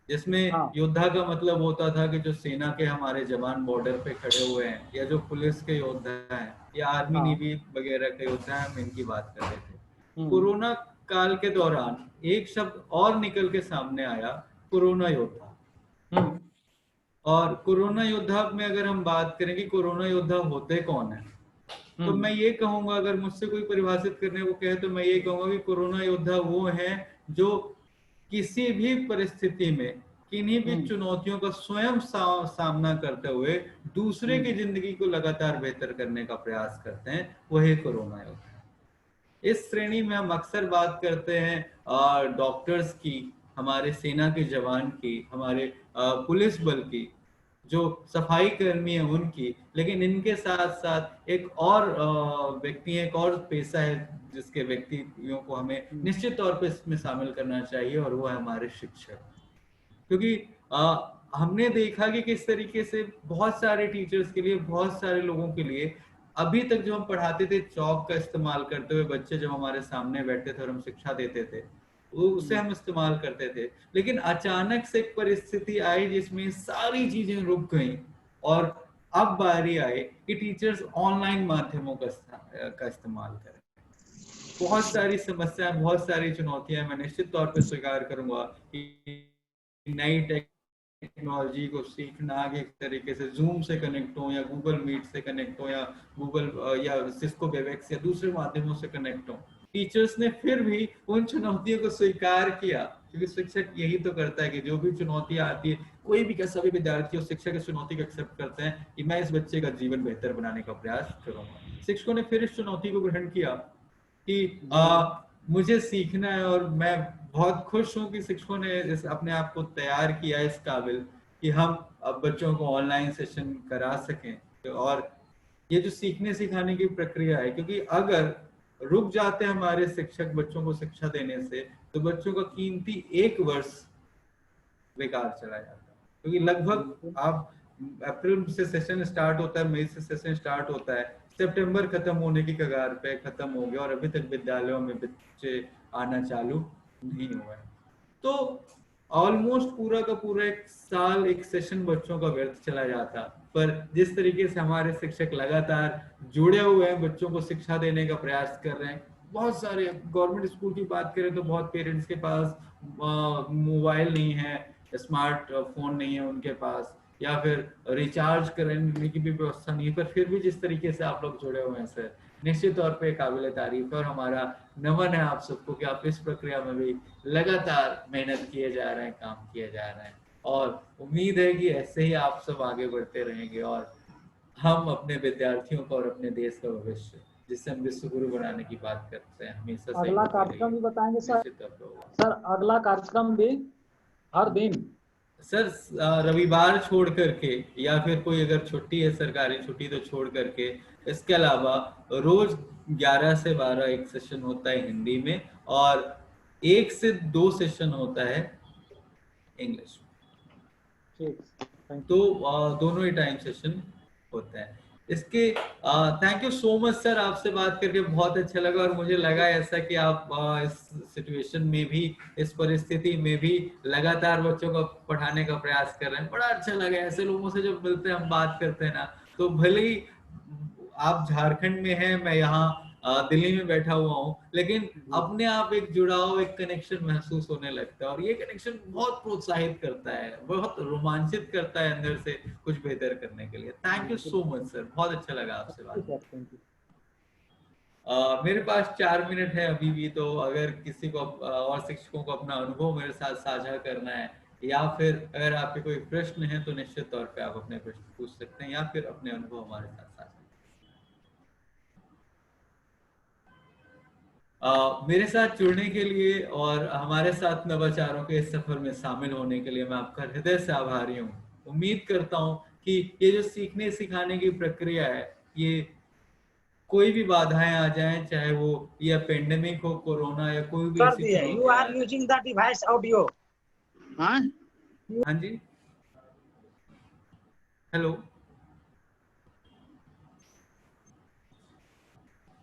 जिसमें हाँ। योद्धा का मतलब होता था कि जो सेना के हमारे जवान बॉर्डर पे खड़े हुए हैं, या जो पुलिस के योद्धा हैं, या आर्मी हाँ। नेवी वगैरह के योद्धा हैं, हम इनकी बात कर रहे थे। हम्म। कोरोना काल के दौरान एक शब्द और निकल के सामने आया, कोरोना योद्धा। हम्म। और कोरोना योद्धा में अगर हम बात करें कि कोरोना योद्धा होते कौन है, तो मैं हम्म। ये कहूंगा, अगर मुझसे कोई परिभाषित करने को कहे तो मैं ये कहूंगा कि कोरोना योद्धा वो हैं जो किसी भी परिस्थिति में किन्हीं भी हम्म। चुनौतियों का स्वयं सामना करते हुए दूसरे की हम्म। जिंदगी को लगातार बेहतर करने का प्रयास करते हैं, वही कोरोना योद्धा है। इस श्रेणी में हम अक्सर बात करते हैं डॉक्टर्स की, हमारे सेना के जवान की, हमारे पुलिस बल की, जो सफाई कर्मी है उनकी। लेकिन इनके साथ साथ एक और व्यक्ति है, एक और पेशा है जिसके व्यक्तियों को हमें हम्म। निश्चित तौर पे इसमें शामिल करना चाहिए, और वो है हमारे शिक्षक। क्योंकि हमने देखा कि किस तरीके से बहुत सारे टीचर्स के लिए, बहुत सारे लोगों के लिए, अभी तक जो हम पढ़ाते थे चौक का इस्तेमाल करते हुए, बच्चे जब हमारे सामने बैठते थे और हम शिक्षा देते थे, वो उसे हम इस्तेमाल करते थे। लेकिन अचानक से एक परिस्थिति आई जिसमें सारी चीजें रुक गई, और अब बारी आई कि टीचर्स ऑनलाइन माध्यमों का इस्तेमाल करें। बहुत सारी समस्याएं, बहुत सारी चुनौतियां, मैं निश्चित तौर पे स्वीकार करूंगा कि नई टेक्नोलॉजी को सीखना, आगे एक तरीके से जूम से कनेक्ट हो, या गूगल मीट से कनेक्ट हो, या गूगल या सिस्को वेबएक्स या दूसरे माध्यमों से कनेक्ट हो, टीचर्स ने फिर भी उन चुनौतियों को स्वीकार किया। क्योंकि शिक्षक यही तो करता है कि जो भी चुनौतियां आती है, कोई भी सभी विद्यार्थी और शिक्षक इस चुनौती को एक्सेप्ट करते हैं कि मैं इस बच्चे का जीवन बेहतर बनाने का प्रयास करूंगा। शिक्षकों ने फिर इस चुनौती को ग्रहण किया कि मुझे सीखना है, और मैं बहुत खुश हूं कि शिक्षकों ने अपने आप को तैयार किया इस काबिल कि हम अब बच्चों को ऑनलाइन सेशन करा सकें। और ये जो सीखने सिखाने की प्रक्रिया है, क्योंकि अगर रुक जाते हैं हमारे शिक्षक बच्चों को शिक्षा देने से, तो बच्चों का कीमती 1 वर्ष बेकार चला जाता है। क्योंकि लगभग आप अप्रैल से सेशन स्टार्ट होता है, मई से सेशन स्टार्ट होता है, सितंबर खत्म होने की कगार पे खत्म हो गया, और अभी तक विद्यालयों में बच्चे आना चालू नहीं हुआ है। तो ऑलमोस्ट पूरा का पूरा 1 साल एक सेशन बच्चों का व्यर्थ चला जाता। पर जिस तरीके से हमारे शिक्षक लगातार जुड़े हुए हैं, बच्चों को शिक्षा देने का प्रयास कर रहे हैं, बहुत सारे, गवर्नमेंट स्कूल की बात करें तो बहुत पेरेंट्स के पास मोबाइल नहीं है, स्मार्ट फोन नहीं है उनके पास, या फिर रिचार्ज करने की भी व्यवस्था नहीं है, पर फिर भी जिस तरीके से आप लोग जुड़े हुए हैं सर, निश्चित तौर पे काबिल तारीफ है। और हमारा नमन है आप सबको कि आप इस प्रक्रिया में भी लगातार मेहनत किए जा रहे हैं, काम किए जा रहे हैं, और उम्मीद है कि ऐसे ही आप सब आगे बढ़ते रहेंगे और हम अपने विद्यार्थियों का और अपने देश का भविष्य, जिससे हम विश्व गुरु बनाने की बात करते हैं, हमेशा सही अगला होते कार्यक्रम भी रहिए। बताएंगे सर। निश्चित तौर पे होगा सर अगला कार्यक्रम भी हर दिन सर, रविवार छोड़ करके, या फिर कोई अगर छुट्टी है सरकारी छुट्टी तो छोड़ करके, इसके अलावा रोज 11 से 12 एक सेशन होता है हिंदी में, और 1 से 2 सेशन होता है इंग्लिश। ठीक, थैंक तो यू। दोनों ही टाइम सेशन होता है इसके। Thank you so much sir, आपसे बात करके बहुत अच्छा लगा, और मुझे लगा ऐसा कि आप इस सिचुएशन में भी, इस परिस्थिति में भी लगातार बच्चों को पढ़ाने का प्रयास कर रहे हैं। बड़ा अच्छा लगा, ऐसे लोगों से जब मिलते हैं, हम बात करते हैं ना, तो भले ही आप झारखंड में हैं, मैं यहाँ दिल्ली में बैठा हुआ हूँ, लेकिन अपने आप एक जुड़ाव, एक कनेक्शन महसूस होने लगता है, और ये कनेक्शन बहुत प्रोत्साहित करता है, बहुत रोमांचित करता है अंदर से कुछ बेहतर करने के लिए। Thank you so much sir, बहुत अच्छा लगा आपसे बात करके। Thank you. मेरे पास 4 मिनट है अभी भी, तो अगर किसी को और शिक्षकों को अपना अनुभव मेरे साथ साझा करना है, या फिर अगर आपके कोई प्रश्न है, तो निश्चित तौर पे आप अपने प्रश्न पूछ सकते हैं, या फिर अपने अनुभव हमारे साथ साझा। मेरे साथ जुड़ने के लिए और हमारे साथ नवाचारों के इस सफर में शामिल होने के लिए मैं आपका हृदय से आभारी हूँ। उम्मीद करता हूँ कि ये जो सीखने सिखाने की प्रक्रिया है, ये कोई भी बाधाएं आ जाएं, चाहे वो या पेंडेमिक हो, कोरोना, या कोई भी ऐसी you चुनौतियां are आ जाएं। using the device audio. Huh? हाँ जी, हेलो,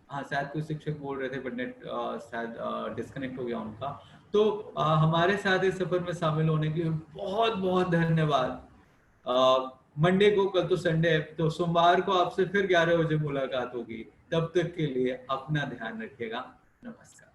हाँ शायद कुछ शिक्षक बोल रहे थे, बट नेट शायद डिस्कनेक्ट हो गया उनका। तो हमारे साथ इस सफर में शामिल होने के लिए बहुत बहुत धन्यवाद। मंडे को, कल तो संडे है, तो सोमवार को आपसे फिर 11 बजे मुलाकात होगी। तब तक के लिए अपना ध्यान रखिएगा। नमस्कार।